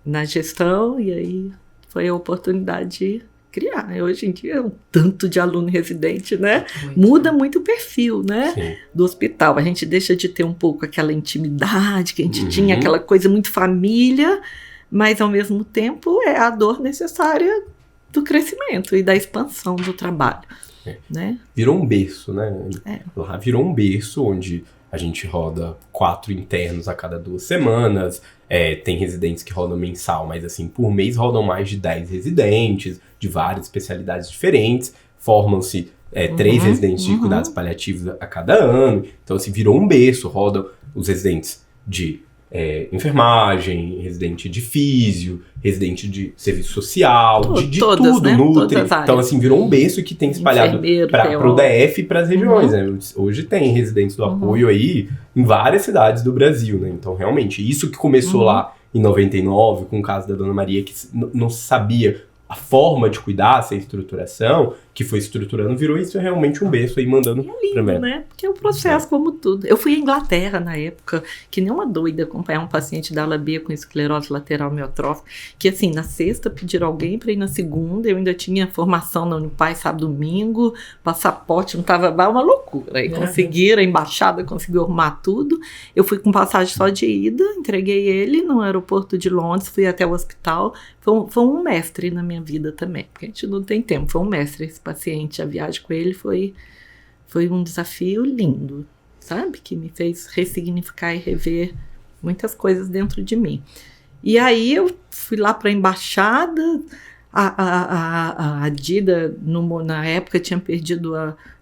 na gestão, e aí foi a oportunidade de criar. Hoje em dia é um tanto de aluno residente, né? Muda muito o perfil, né, do hospital. A gente deixa de ter um pouco aquela intimidade que a gente tinha, aquela coisa muito família, mas, ao mesmo tempo, é a dor necessária do crescimento e da expansão do trabalho. Né? Virou um berço, né? Lá virou um berço onde a gente roda 4 internos a cada 2 semanas. Tem residentes que rodam mensal, mas, assim, por mês rodam mais de 10 residentes, de várias especialidades diferentes. Formam-se 3 residentes de cuidados paliativos a cada ano. Então, assim, virou um berço. Rodam os residentes de enfermagem, residente de físio, residente de serviço social, de todas, tudo, né? Nutri. Então, assim, virou um berço que tem espalhado para o DF e para as regiões, né? Hoje tem residentes do apoio aí em várias cidades do Brasil, né? Então, realmente, isso que começou lá em 99, com o caso da Dona Maria, que não sabia a forma de cuidar, essa estruturação, que foi estruturando, virou isso realmente um berço aí, mandando pra mim. Né? Porque é um processo como tudo. Eu fui à Inglaterra na época, que nem uma doida, acompanhar um paciente da ala B com esclerose lateral amiotrófica, que assim, na sexta pediram alguém para ir na segunda, eu ainda tinha formação na Unipaz, sábado, domingo, passaporte, não tava, uma loucura. Aí conseguiram, a embaixada conseguiu arrumar tudo. Eu fui com passagem só de ida, entreguei ele no aeroporto de Londres, fui até o hospital. Foi um mestre na minha vida também, porque a gente não tem tempo, foi um mestre esse paciente. A viagem com ele foi um desafio lindo, sabe? Que me fez ressignificar e rever muitas coisas dentro de mim. E aí eu fui lá para a embaixada, a Dida, na época, tinha perdido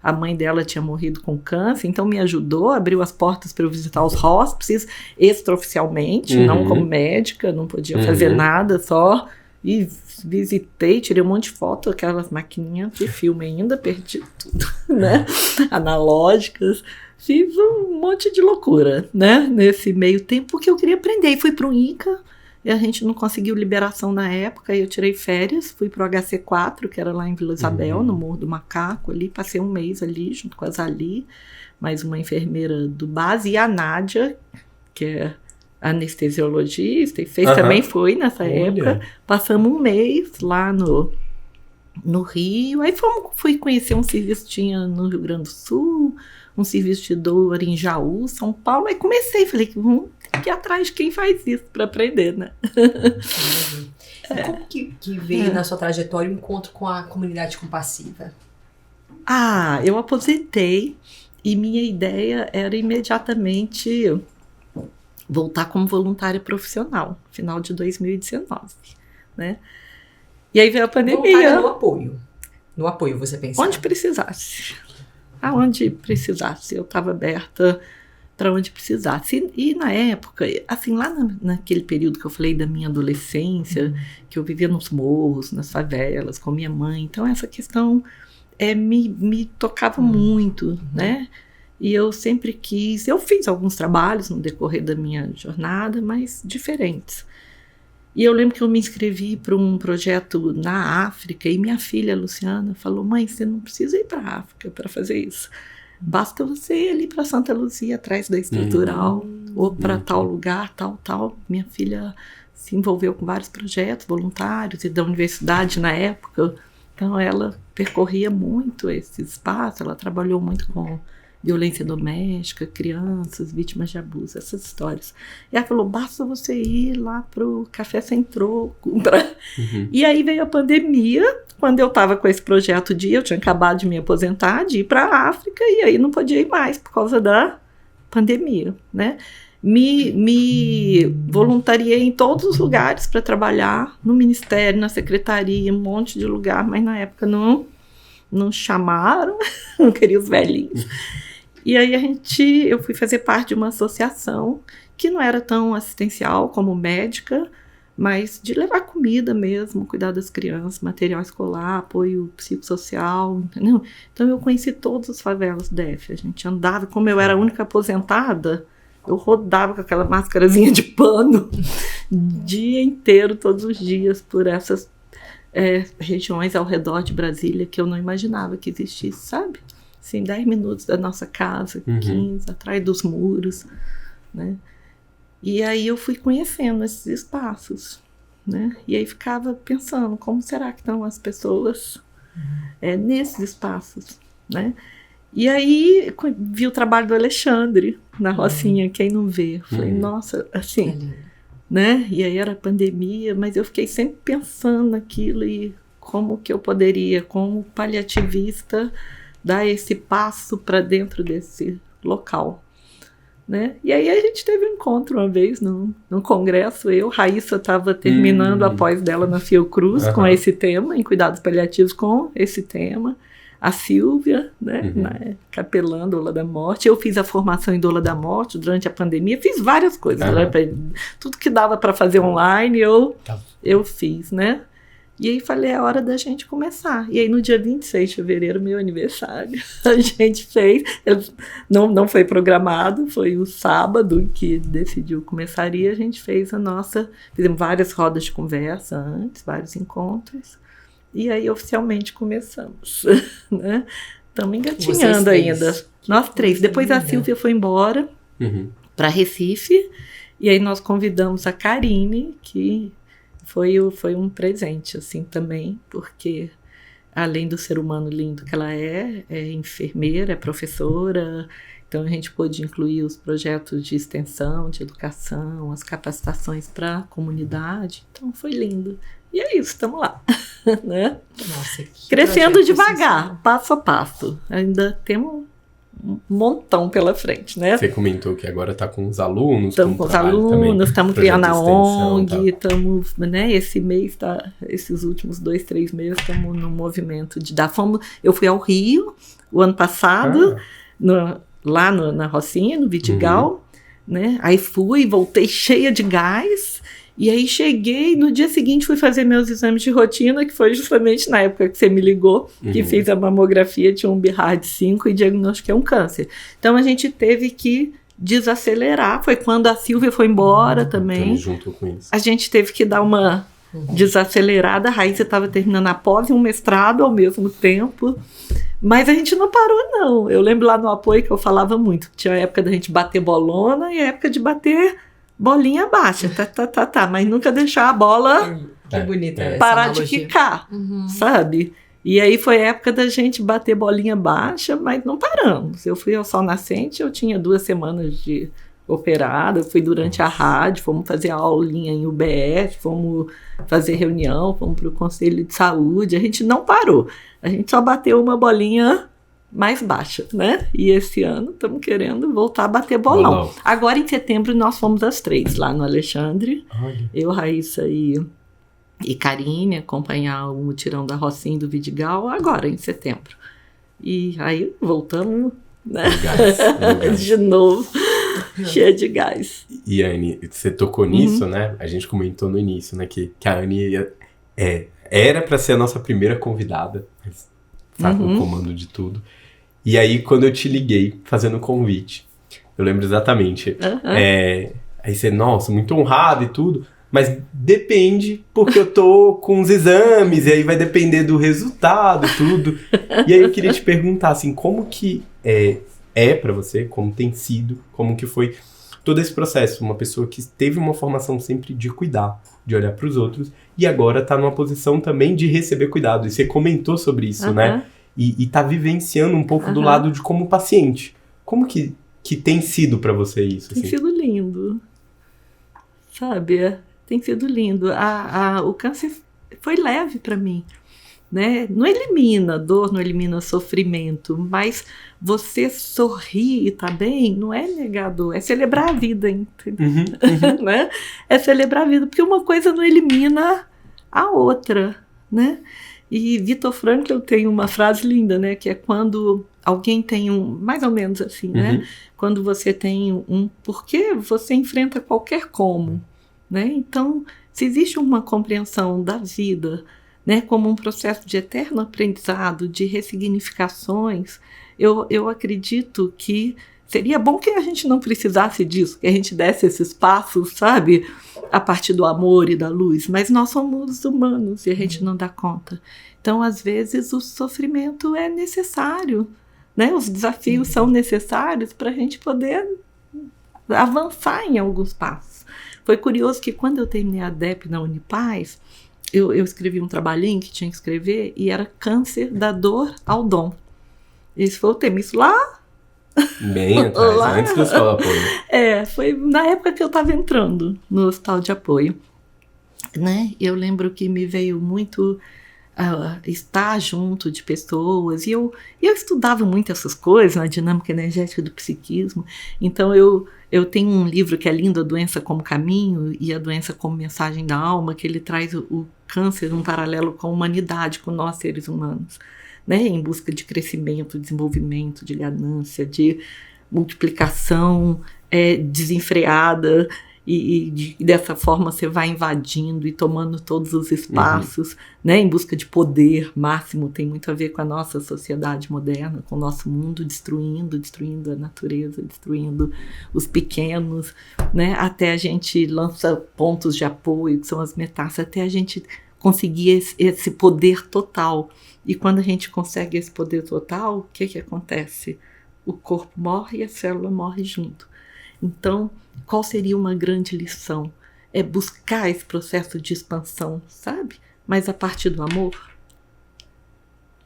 a mãe dela, tinha morrido com câncer, então me ajudou, abriu as portas para eu visitar os hóspices extraoficialmente, não como médica, não podia fazer nada, só e visitei, tirei um monte de foto, aquelas maquininhas de filme ainda, perdi tudo, né, analógicas, fiz um monte de loucura, né, nesse meio tempo, porque eu queria aprender, e fui para o INCA, e a gente não conseguiu liberação na época, e eu tirei férias, fui pro HC4, que era lá em Vila Isabel, no Morro do Macaco, ali, passei um mês ali, junto com a Zali, mais uma enfermeira do base, e a Nádia, que é anestesiologista, e também foi nessa época, passamos um mês lá no Rio, aí fui conhecer um serviço que tinha no Rio Grande do Sul, um serviço de dor em Jaú, São Paulo, aí comecei, falei que ir atrás de quem faz isso para aprender, né? E como que veio na sua trajetória o encontro com a comunidade compassiva? Eu aposentei e minha ideia era imediatamente voltar como voluntária profissional, final de 2019, né? E aí veio a pandemia. Voluntária no apoio. No apoio, você pensava? Onde precisasse. Aonde precisasse. Eu estava aberta para onde precisasse. E na época, assim, lá naquele período que eu falei da minha adolescência, que eu vivia nos morros, nas favelas, com minha mãe, então essa questão me tocava muito, né? E eu sempre quis, eu fiz alguns trabalhos no decorrer da minha jornada, mas diferentes. E eu lembro que eu me inscrevi para um projeto na África, e minha filha, Luciana, falou: mãe, você não precisa ir para a África para fazer isso. Basta você ir ali para Santa Luzia, atrás da estrutural, ou para tal lugar, tal. Minha filha se envolveu com vários projetos voluntários e da universidade na época. Então, ela percorria muito esse espaço, ela trabalhou muito com violência doméstica, crianças, vítimas de abuso, essas histórias. E ela falou: basta você ir lá pro Café Sem Troco. E aí veio a pandemia, quando eu estava com esse projeto eu tinha acabado de me aposentar, de ir para a África, e aí não podia ir mais por causa da pandemia, né? me voluntariei em todos os lugares para trabalhar, no ministério, na secretaria, um monte de lugar, mas na época não chamaram, não queriam os velhinhos. E aí eu fui fazer parte de uma associação que não era tão assistencial como médica, mas de levar comida mesmo, cuidar das crianças, material escolar, apoio psicossocial, entendeu? Então eu conheci todas as favelas do DF. A gente andava, como eu era a única aposentada, eu rodava com aquela máscarazinha de pano o dia inteiro, todos os dias, por essas regiões ao redor de Brasília que eu não imaginava que existisse, sabe? Assim, 10 minutos da nossa casa, 15, atrás dos muros, né? E aí eu fui conhecendo esses espaços, né? E aí ficava pensando, como será que estão as pessoas nesses espaços, né? E aí vi o trabalho do Alexandre na Rocinha, quem não vê? Falei, nossa, assim, né? E aí era pandemia, mas eu fiquei sempre pensando naquilo e como que eu poderia, como paliativista, dar esse passo para dentro desse local, né? E aí a gente teve um encontro uma vez no congresso, Raíssa estava terminando a pós dela na Fiocruz com esse tema, em cuidados paliativos com esse tema, a Silvia, né, capelã Doula da Morte, eu fiz a formação em Doula da Morte durante a pandemia, fiz várias coisas, né, tudo que dava para fazer online eu fiz, né? E aí falei, é hora da gente começar. E aí no dia 26 de fevereiro, meu aniversário, a gente fez, não foi programado, foi o sábado que decidiu começaria, a gente fez fizemos várias rodas de conversa antes, vários encontros, e aí oficialmente começamos, né? Estamos engatinhando ainda. Nós 3. Depois a Silvia foi embora para Recife, e aí nós convidamos a Karine, que foi um presente, assim, também, porque além do ser humano lindo que ela é enfermeira, é professora, então a gente pôde incluir os projetos de extensão, de educação, as capacitações para a comunidade, então foi lindo. E é isso, estamos lá, né? Nossa, crescendo devagar, passo a passo, ainda temos um montão pela frente, né? Você comentou que agora está com os alunos. Estamos com os alunos, estamos criando a ONG, estamos, né? Esse mês, esses últimos 2, 3 meses, estamos no movimento de dar. Eu fui ao Rio o ano passado, lá na Rocinha, no Vidigal, né? Aí voltei cheia de gás. E aí cheguei, no dia seguinte fui fazer meus exames de rotina, que foi justamente na época que você me ligou, que fiz a mamografia, tinha um BIRAD 5 e diagnostiquei um câncer. Então a gente teve que desacelerar, foi quando a Silvia foi embora também. Junto com isso. A gente teve que dar uma desacelerada, a Raíssa estava terminando a pós e um mestrado ao mesmo tempo, mas a gente não parou não. Eu lembro lá no apoio que eu falava muito, tinha a época da gente bater bolona e a época de bater bolinha baixa, mas nunca deixar a bola que bonita parar de quicar, sabe? E aí foi a época da gente bater bolinha baixa, mas não paramos. Eu fui ao Sol Nascente, eu tinha 2 semanas de operada, fui durante a rádio, fomos fazer aulinha em UBS, fomos fazer reunião, fomos para o Conselho de Saúde, a gente não parou, a gente só bateu uma bolinha mais baixa, né? E esse ano estamos querendo voltar a bater bolão. Agora em setembro nós fomos as 3 lá no Alexandre. Olha. Eu, Raíssa e Karine acompanhar o mutirão da Rocinha e do Vidigal agora em setembro. E aí voltamos, né? Gás. De novo, cheia de gás. E Anne, você tocou nisso, né? A gente comentou no início, né? Que a Anne era para ser a nossa primeira convidada, mas sabe o comando de tudo. E aí, quando eu te liguei, fazendo o convite, eu lembro exatamente. Aí você, nossa, muito honrado e tudo, mas depende, porque eu tô com os exames, e aí vai depender do resultado, tudo. E aí eu queria te perguntar, assim, como que é pra você, como tem sido, como que foi todo esse processo? Uma pessoa que teve uma formação sempre de cuidar, de olhar pros outros, e agora tá numa posição também de receber cuidado. E você comentou sobre isso, né? E tá vivenciando um pouco do lado de como paciente. Como que tem sido pra você isso? Tem sido lindo. Sabe? Tem sido lindo. O câncer foi leve pra mim. né? Não elimina dor, não elimina sofrimento, mas você sorrir e tá bem não é negar a dor, é celebrar a vida, entendeu? Né? É celebrar a vida, porque uma coisa não elimina a outra, né? E Viktor Frankl tem uma frase linda, né? Que é quando alguém tem mais ou menos assim, né? Quando você tem um porquê, você enfrenta qualquer como, né? Então, se existe uma compreensão da vida, né, como um processo de eterno aprendizado, de ressignificações, eu acredito que seria bom que a gente não precisasse disso, que a gente desse esses passos, sabe, a partir do amor e da luz, mas nós somos humanos e a gente não dá conta. Então, às vezes, o sofrimento é necessário, né? Os desafios são necessários para a gente poder avançar em alguns passos. Foi curioso que quando eu terminei a DEP na Unipaz, eu escrevi um trabalhinho que tinha que escrever e era Câncer da Dor ao Dom. Esse foi o tema. Isso lá... Bem atrás, lá, antes do Hospital de Apoio. Foi na época que eu estava entrando no Hospital de Apoio. Né? Eu lembro que me veio muito estar junto de pessoas. E eu estudava muito essas coisas, na dinâmica energética do psiquismo. Então eu tenho um livro que é lindo, A Doença como Caminho e A Doença como Mensagem da Alma, que ele traz o câncer um paralelo com a humanidade, com nós seres humanos, né? Em busca de crescimento, desenvolvimento, de ganância, de multiplicação desenfreada, e dessa forma você vai invadindo e tomando todos os espaços, né? Em busca de poder máximo. Tem muito a ver com a nossa sociedade moderna, com o nosso mundo, destruindo a natureza, destruindo os pequenos, né? Até a gente lança pontos de apoio, que são as metástases, até a gente conseguir esse poder total. E quando a gente consegue esse poder total, o que acontece? O corpo morre e a célula morre junto. Então, qual seria uma grande lição? É buscar esse processo de expansão, sabe? Mas a partir do amor,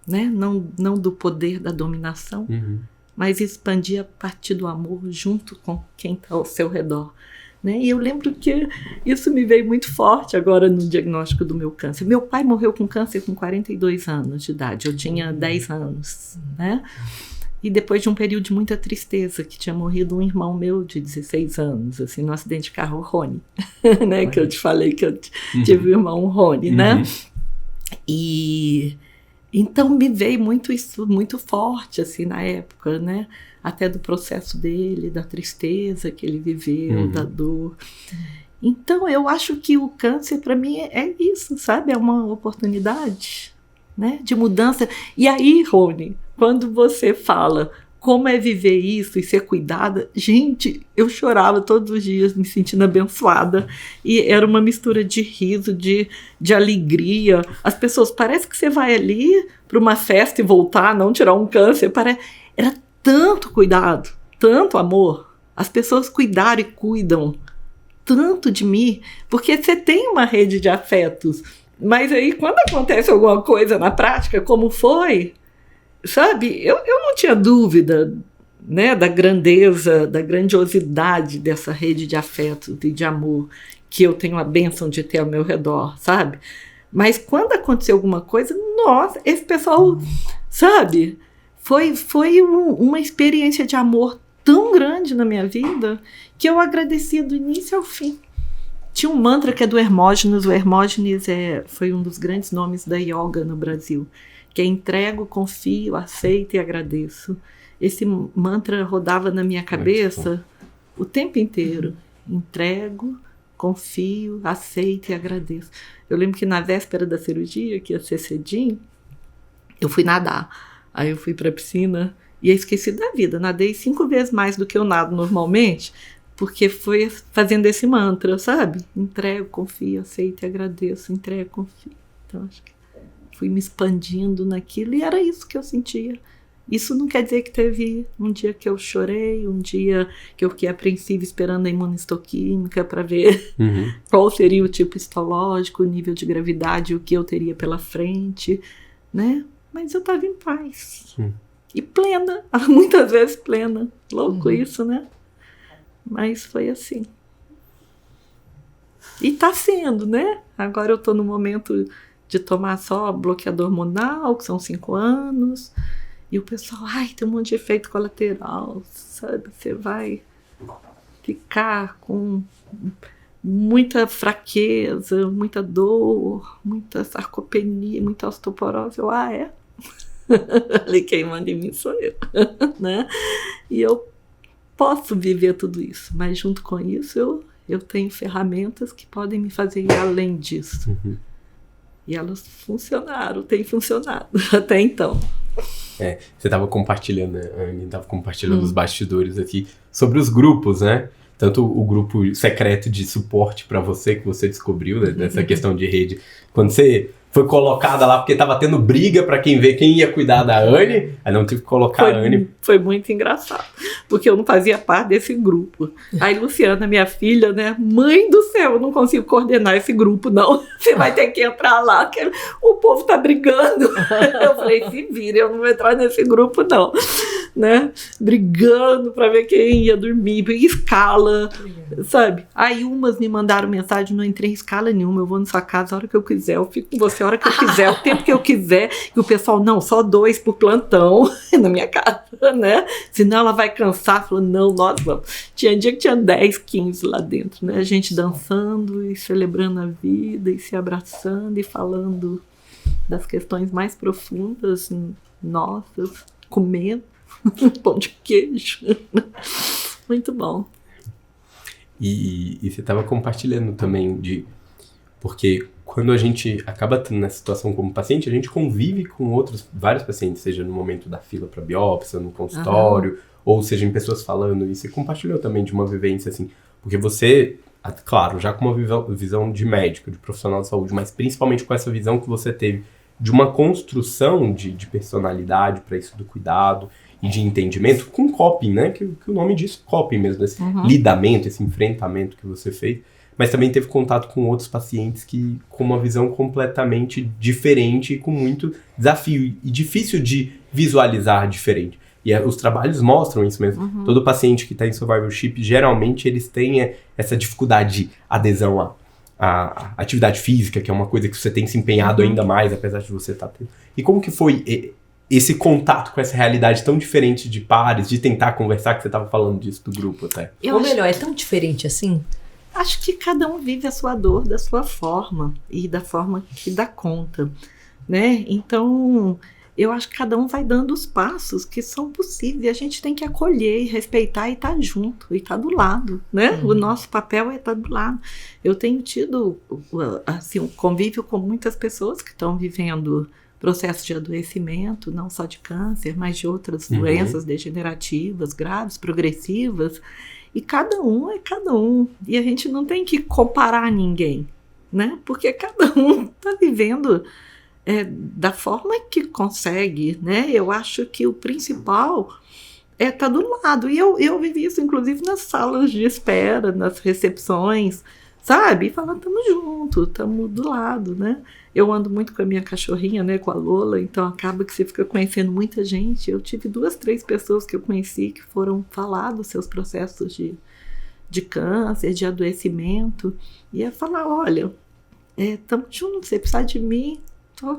né? Não do poder da dominação, mas expandir a partir do amor junto com quem está ao seu redor. Né? E eu lembro que isso me veio muito forte agora no diagnóstico do meu câncer. Meu pai morreu com câncer com 42 anos de idade, eu tinha 10 anos, né? E depois de um período de muita tristeza, que tinha morrido um irmão meu de 16 anos, assim, no acidente de carro, o Rony, né? Que eu te falei que eu tive o irmão Rony, né? E então me veio muito isso, muito forte, assim, na época, né? Até do processo dele, da tristeza que ele viveu, da dor. Então, eu acho que o câncer, para mim, é isso, sabe? É uma oportunidade, né? De mudança. E aí, Rony, quando você fala como é viver isso e ser cuidada, gente, eu chorava todos os dias me sentindo abençoada. E era uma mistura de riso, de alegria. As pessoas, parece que você vai ali para uma festa e voltar, não tirar um câncer. Era tanto cuidado, tanto amor. As pessoas cuidaram e cuidam tanto de mim, porque você tem uma rede de afetos. Mas aí, quando acontece alguma coisa na prática, como foi, sabe, eu não tinha dúvida, né, da grandeza, da grandiosidade dessa rede de afetos e de amor que eu tenho a bênção de ter ao meu redor, sabe? Mas quando aconteceu alguma coisa, nossa, esse pessoal, sabe, foi uma experiência de amor tão grande na minha vida que eu agradecia do início ao fim. Tinha um mantra que é do Hermógenes. O Hermógenes foi um dos grandes nomes da yoga no Brasil, que é entrego, confio, aceito e agradeço. Esse mantra rodava na minha cabeça o tempo inteiro. Entrego, confio, aceito e agradeço. Eu lembro que na véspera da cirurgia, que ia ser cedinho, eu fui nadar. Aí eu fui para a piscina e eu esqueci da vida. Nadei 5 vezes mais do que eu nado normalmente, porque foi fazendo esse mantra, sabe? Entrego, confio, aceito e agradeço. Entrego, confio. Então, acho que fui me expandindo naquilo e era isso que eu sentia. Isso não quer dizer que teve um dia que eu chorei, um dia que eu fiquei apreensiva esperando a imunistoquímica para ver qual seria o tipo histológico, o nível de gravidade, o que eu teria pela frente, né? Mas eu estava em paz. E plena, muitas vezes plena. Louco isso, né? Mas foi assim. E está sendo, né? Agora eu estou no momento de tomar só bloqueador hormonal, que são 5 anos. E o pessoal, tem um monte de efeito colateral, sabe? Você vai ficar com muita fraqueza, muita dor, muita sarcopenia, muita osteoporose. Eu, é? Ali quem manda em mim sou eu, né? E eu posso viver tudo isso, mas junto com isso eu tenho ferramentas que podem me fazer ir além disso. Uhum. E elas funcionaram, têm funcionado até então. Você estava compartilhando, né? A Anne estava compartilhando os bastidores aqui sobre os grupos, né? Tanto o grupo secreto de suporte para você, que você descobriu, né? Dessa questão de rede. Quando você foi colocada lá, porque estava tendo briga para quem ia cuidar da Anne, aí não tive que colocar a Anne. Foi muito engraçado, porque eu não fazia parte desse grupo. Aí Luciana, minha filha, né? Mãe do céu, eu não consigo coordenar esse grupo, não. Você vai ter que entrar lá, que o povo tá brigando. Eu falei, se vira, eu não vou entrar nesse grupo, não. Né? Brigando para ver quem ia dormir, escala, sabe? Aí umas me mandaram mensagem, não entrei em escala nenhuma, eu vou na sua casa a hora que eu quiser, eu fico com você a hora que eu quiser, o tempo que eu quiser. E o pessoal, não, só 2 por plantão na minha casa, né? Senão ela vai cansar. Falou, não, nós vamos. Tinha dia que tinha 10, 15 lá dentro, né? A gente dançando e celebrando a vida e se abraçando e falando das questões mais profundas nossas, comendo pão de queijo. Muito bom. E você estava compartilhando também porque quando a gente acaba tendo nessa situação como paciente, a gente convive com vários pacientes, seja no momento da fila para biópsia, no consultório, ou seja em pessoas falando. E você compartilhou também de uma vivência assim, porque você, claro, já com uma visão de médico, de profissional de saúde, mas principalmente com essa visão que você teve de uma construção de personalidade para isso do cuidado e de entendimento, com coping, né? Que o nome diz coping mesmo, esse lidamento, esse enfrentamento que você fez. Mas também teve contato com outros pacientes com uma visão completamente diferente e com muito desafio e difícil de visualizar diferente. E os trabalhos mostram isso mesmo. Todo paciente que está em survivorship, geralmente eles têm essa dificuldade de adesão à atividade física, que é uma coisa que você tem se empenhado ainda mais, apesar de você estar tendo. E como que foi esse contato com essa realidade tão diferente de pares, de tentar conversar, que você estava falando disso do grupo até? Ou melhor, é tão diferente assim? Acho que cada um vive a sua dor da sua forma e da forma que dá conta, né? Então, eu acho que cada um vai dando os passos que são possíveis e a gente tem que acolher e respeitar e estar junto, e estar do lado, né? O nosso papel é estar do lado. Eu tenho tido assim, um convívio com muitas pessoas que estão vivendo processo de adoecimento, não só de câncer, mas de outras doenças degenerativas, graves, progressivas. E cada um é cada um. E a gente não tem que comparar ninguém, né? Porque cada um está vivendo da forma que consegue, né? Eu acho que o principal é estar do lado. E eu vivi isso, inclusive, nas salas de espera, nas recepções, sabe? E falar, estamos juntos, estamos do lado, né? Eu ando muito com a minha cachorrinha, né? Com a Lola, então acaba que você fica conhecendo muita gente. Eu tive 2, 3 pessoas que eu conheci que foram falar dos seus processos de câncer, de adoecimento. E é falar, olha, estamos juntos, você precisa de mim,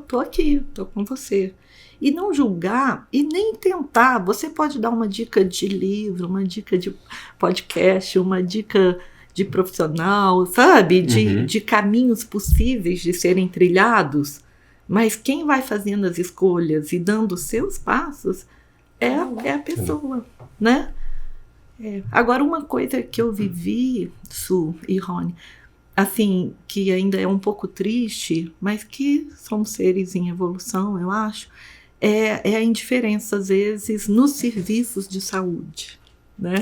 tô aqui, tô com você. E não julgar e nem tentar. Você pode dar uma dica de livro, uma dica de podcast, uma dica de profissional, sabe? De caminhos possíveis de serem trilhados. Mas quem vai fazendo as escolhas e dando os seus passos é a pessoa, né? Agora, uma coisa que eu vivi, Su e Rony, assim, que ainda é um pouco triste, mas que somos seres em evolução, eu acho, é a indiferença, às vezes, nos serviços de saúde, né?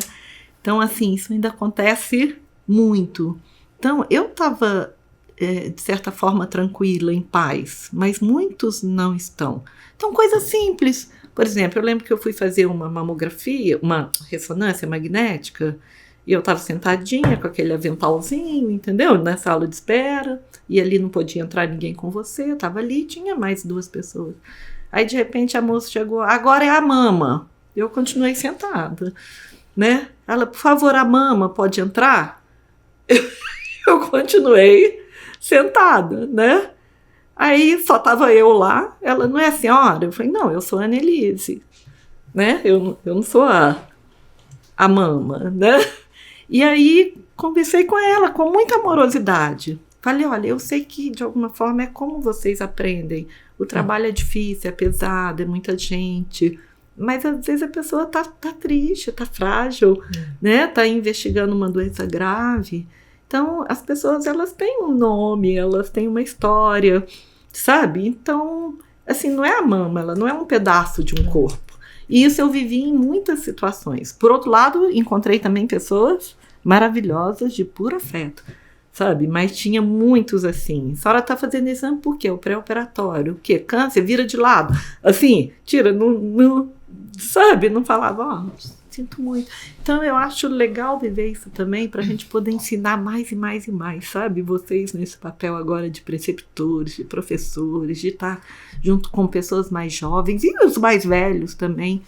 Então, assim, isso ainda acontece muito. Então, eu estava, de certa forma, tranquila, em paz, mas muitos não estão. Então, coisa simples. Por exemplo, eu lembro que eu fui fazer uma mamografia, uma ressonância magnética, e eu estava sentadinha com aquele aventalzinho, entendeu? Na sala de espera, e ali não podia entrar ninguém com você, eu estava ali, tinha mais 2 pessoas. Aí, de repente, a moça chegou, agora é a mama. Eu continuei sentada, né? Ela, por favor, a mama pode entrar? Eu continuei sentada, né? Aí só tava eu lá, ela, não é a senhora? Eu falei, não, eu sou a Annelise, né? Eu não sou a mama, né? E aí conversei com ela com muita amorosidade. Falei, olha, eu sei que de alguma forma é como vocês aprendem. O trabalho é difícil, é pesado, é muita gente. Mas às vezes a pessoa tá triste, tá frágil, né? Tá investigando uma doença grave. Então, as pessoas, elas têm um nome, elas têm uma história, sabe? Então, assim, não é a mama, ela não é um pedaço de um corpo. E isso eu vivi em muitas situações. Por outro lado, encontrei também pessoas maravilhosas de puro afeto, sabe? Mas tinha muitos assim. A senhora tá fazendo exame por quê? O pré-operatório. O quê? Câncer? Vira de lado. Assim, tira, não sabe? Não falava, sinto muito. Então, eu acho legal viver isso também para a gente poder ensinar mais e mais e mais, sabe? Vocês nesse papel agora de preceptores, de professores, de estar junto com pessoas mais jovens e os mais velhos também,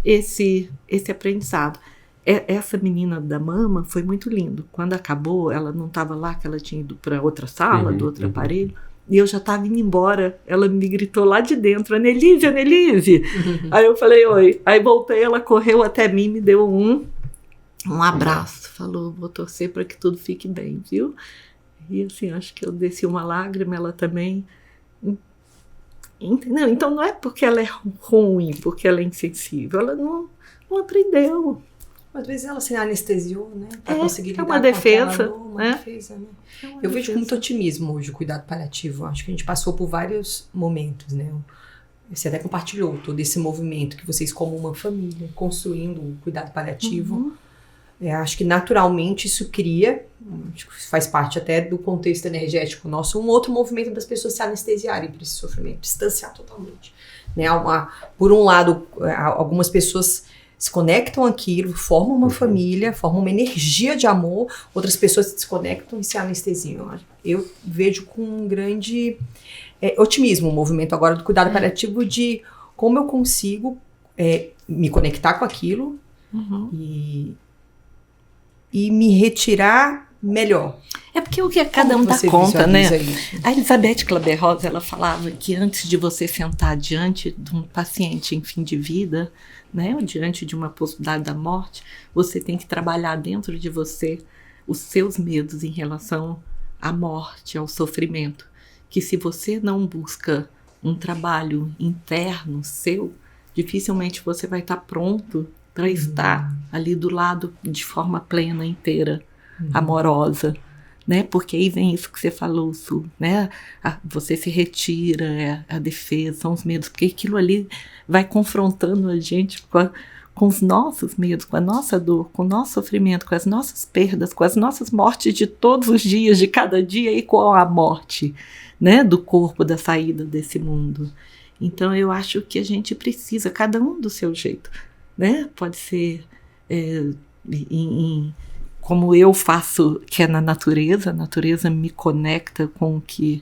esse aprendizado. Essa menina da mama foi muito lindo. Quando acabou, ela não estava lá, que ela tinha ido para outra sala, do outro aparelho, e eu já estava indo embora. Ela me gritou lá de dentro, Annelise, Annelise. Aí eu falei, oi. Aí voltei, ela correu até mim, me deu um abraço. Falou, vou torcer para que tudo fique bem, viu? E assim, acho que eu desci uma lágrima, ela também. Entendeu? Então não é porque ela é ruim, porque ela é insensível. Ela não aprendeu. Às vezes ela se anestesiou, né? Pra conseguir lidar uma defesa, com uma defesa, né? Eu vejo com muito otimismo hoje o cuidado paliativo. Acho que a gente passou por vários momentos, né? Você até compartilhou todo esse movimento que vocês, como uma família, construindo o cuidado paliativo. Acho que naturalmente isso cria, acho que faz parte até do contexto energético nosso, um outro movimento das pessoas se anestesiarem para esse sofrimento, distanciar totalmente. Né? Por um lado, algumas pessoas se conectam àquilo, formam uma família, formam uma energia de amor, outras pessoas se desconectam e se anestesiam. Eu vejo com um grande otimismo o movimento agora do cuidado paliativo, de como eu consigo me conectar com aquilo e me retirar melhor. É porque o que cada um dá conta, né? A Elizabeth Kübler-Ross, ela falava que antes de você sentar diante de um paciente em fim de vida, né, ou diante de uma possibilidade da morte, você tem que trabalhar dentro de você os seus medos em relação à morte, ao sofrimento. Que se você não busca um trabalho interno seu, dificilmente você vai estar pronto para estar ali do lado de forma plena, inteira, amorosa, né? Porque aí vem isso que você falou, Su, né? Você se retira, a defesa, são os medos, porque aquilo ali vai confrontando a gente com os nossos medos, com a nossa dor, com o nosso sofrimento, com as nossas perdas, com as nossas mortes de todos os dias, de cada dia, e com a morte, né? Do corpo, da saída desse mundo. Então eu acho que a gente precisa, cada um do seu jeito, né? Pode ser como eu faço, que é na natureza. A natureza me conecta com o que,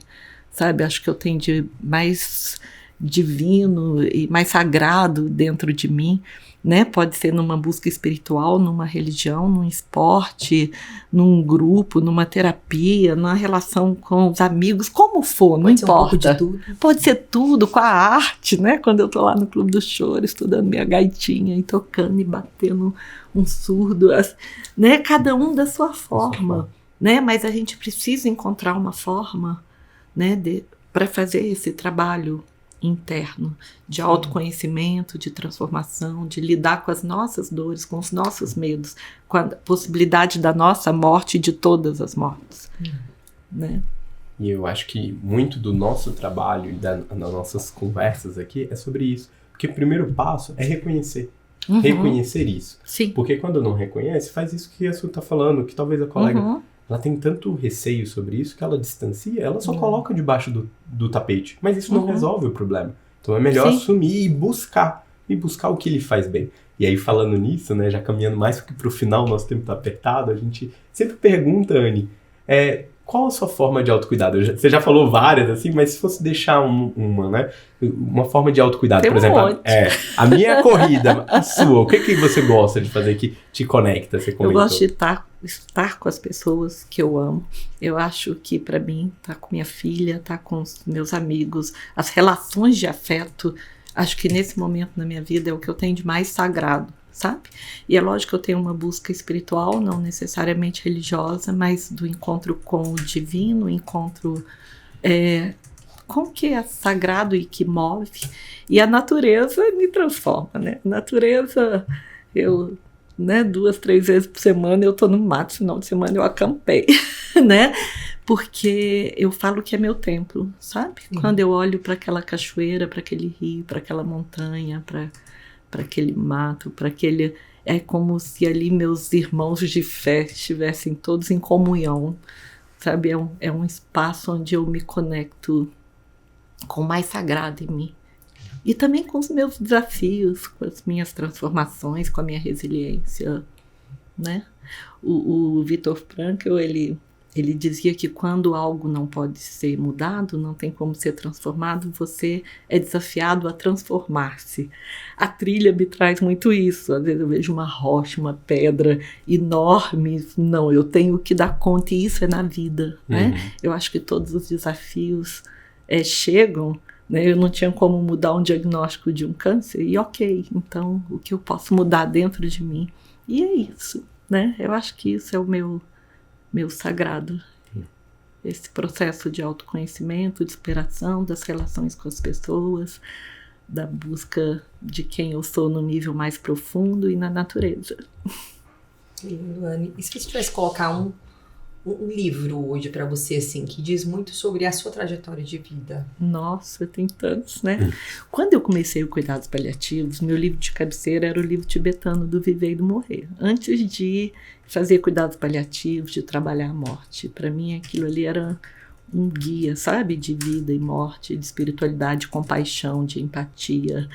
sabe, acho que eu tenho de mais divino e mais sagrado dentro de mim, né? Pode ser numa busca espiritual, numa religião, num esporte, num grupo, numa terapia, numa relação com os amigos, como for, não importa. Pode ser um pouco de tudo. Pode ser tudo, com a arte, né? Quando eu tô lá no Clube do Choro, estudando minha gaitinha e tocando e batendo um surdo, né? Cada um da sua forma, né? Mas a gente precisa encontrar uma forma, né, para fazer esse trabalho interno, de autoconhecimento, de transformação, de lidar com as nossas dores, com os nossos medos, com a possibilidade da nossa morte e de todas as mortes, né? E eu acho que muito do nosso trabalho e das nossas conversas aqui é sobre isso. Porque o primeiro passo é reconhecer. Reconhecer isso. Sim. Porque quando não reconhece, faz isso que a Su tá falando, que talvez a colega... Ela tem tanto receio sobre isso que ela distancia, ela só coloca debaixo do tapete. Mas isso não resolve o problema. Então é melhor assumir e buscar o que lhe faz bem. E aí, falando nisso, né, já caminhando mais pro final, nosso tempo tá apertado, a gente sempre pergunta, Anne, qual a sua forma de autocuidado? Você já falou várias, assim, mas se fosse deixar uma, né, uma forma de autocuidado, tem por exemplo, a minha corrida, a sua, o que você gosta de fazer que te conecta? Você comentou. Eu gosto de estar estar com as pessoas que eu amo. Eu acho que para mim, estar com minha filha, estar com os meus amigos, as relações de afeto, acho que nesse momento na minha vida é o que eu tenho de mais sagrado, sabe? E é lógico que eu tenho uma busca espiritual, não necessariamente religiosa, mas do encontro com o divino, encontro com o que é sagrado e que move. E a natureza me transforma, né? A natureza, eu, né, 2, 3 vezes por semana eu tô no mato, final de semana eu acampei, né? Porque eu falo que é meu templo, sabe? Quando eu olho para aquela cachoeira, para aquele rio, para aquela montanha, para aquele mato, para aquele... É como se ali meus irmãos de fé estivessem todos em comunhão, sabe? É um espaço onde eu me conecto com o mais sagrado em mim. E também com os meus desafios, com as minhas transformações, com a minha resiliência, né? O Viktor Frankl, ele dizia que quando algo não pode ser mudado, não tem como ser transformado, você é desafiado a transformar-se. A trilha me traz muito isso. Às vezes eu vejo uma rocha, uma pedra enorme. Não, eu tenho que dar conta, e isso é na vida, né? Eu acho que todos os desafios chegam, né? Eu não tinha como mudar um diagnóstico de um câncer, e ok, então o que eu posso mudar dentro de mim? E é isso, né? Eu acho que isso é o meu sagrado. Esse processo de autoconhecimento, de superação das relações com as pessoas, da busca de quem eu sou no nível mais profundo e na natureza. Anne, e se você tivesse que colocar um livro hoje para você, assim, que diz muito sobre a sua trajetória de vida? Nossa, tem tantos, né? Quando eu comecei o Cuidados Paliativos, meu livro de cabeceira era o livro tibetano do Viver e do Morrer. Antes de fazer cuidados paliativos, de trabalhar a morte, para mim aquilo ali era um guia, sabe? De vida e morte, de espiritualidade, de compaixão, de empatia,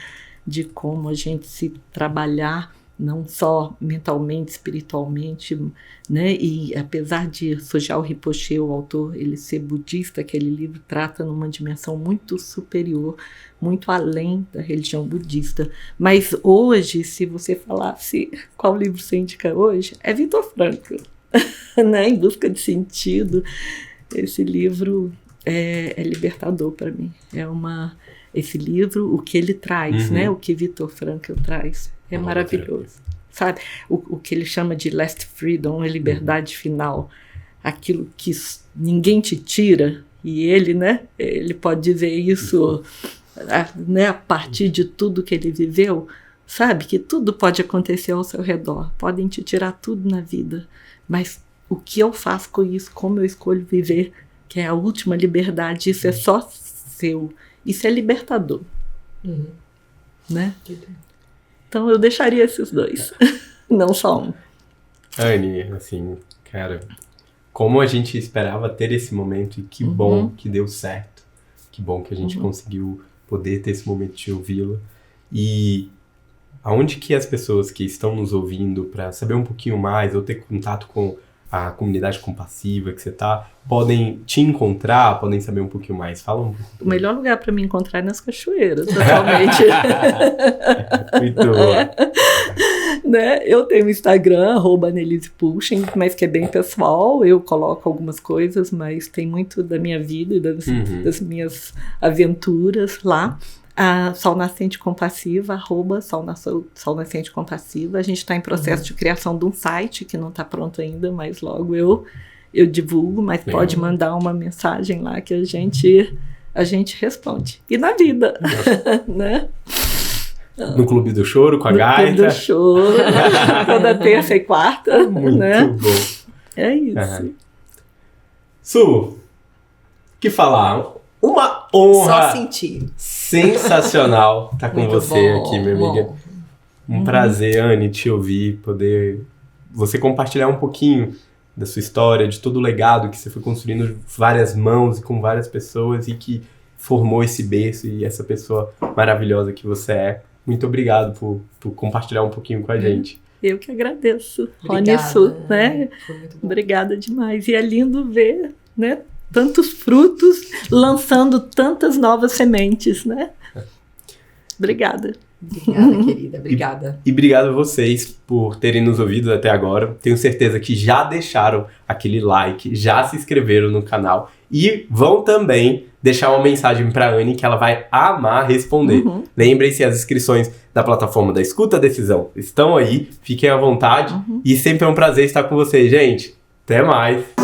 de como a gente se trabalhar não só mentalmente, espiritualmente, né? E apesar de Sogyal Rinpoche, o autor, ele ser budista, aquele livro trata numa dimensão muito superior, muito além da religião budista. Mas hoje, se você falasse qual livro você indica hoje, é Viktor Frankl, né? Em Busca de Sentido. Esse livro é libertador para mim. Esse livro, o que ele traz, né? O que Viktor Frankl traz. É maravilhoso, sabe? O que ele chama de last freedom, a liberdade final. Aquilo que ninguém te tira. E ele, né? Ele pode dizer isso, né, a partir de tudo que ele viveu. Sabe? Que tudo pode acontecer ao seu redor. Podem te tirar tudo na vida. Mas o que eu faço com isso? Como eu escolho viver? Que é a última liberdade. Isso é só seu. Isso é libertador. Né? Então eu deixaria esses dois, não só um. Anne, assim, cara, como a gente esperava ter esse momento, e que bom que deu certo. Que bom que a gente conseguiu poder ter esse momento de ouvi-la. E aonde que as pessoas que estão nos ouvindo, para saber um pouquinho mais, ou ter contato com a comunidade compassiva que você tá, podem te encontrar, podem saber um pouquinho mais? Fala um pouco. O melhor lugar para me encontrar é nas cachoeiras, totalmente. Muito boa. Né? Eu tenho o Instagram, @AnelisePushing, mas que é bem pessoal. Eu coloco algumas coisas, mas tem muito da minha vida e das minhas aventuras lá. A Sol Nascente Compassiva, Sol Nascente Compassiva. A gente está em processo de criação de um site que não está pronto ainda, mas logo eu divulgo, mas pode mandar uma mensagem lá que a gente responde. E na vida, né? No Clube do Choro, com a gaita. No Clube do Choro, toda terça e quarta. Muito né? bom. É isso. Su, que falar? Uma honra Só sentir. sensacional estar com Muito você bom, aqui, minha amiga. bom. Um prazer, Anne, te ouvir, poder você compartilhar um pouquinho da sua história, de todo o legado que você foi construindo de várias mãos e com várias pessoas e que formou esse berço e essa pessoa maravilhosa que você é. Muito obrigado por compartilhar um pouquinho com a gente. Eu que agradeço, Obrigada, Rony Su, né? Foi muito bom. Obrigada demais. E é lindo ver, né? Tantos frutos lançando tantas novas sementes, né? Obrigada. Obrigada, querida. Obrigada. E obrigado a vocês por terem nos ouvido até agora. Tenho certeza que já deixaram aquele like, já se inscreveram no canal e vão também deixar uma mensagem para a Anne que ela vai amar responder. Lembrem-se, as inscrições da plataforma da Escuta Decisão estão aí. Fiquem à vontade e sempre é um prazer estar com vocês, gente. Até mais!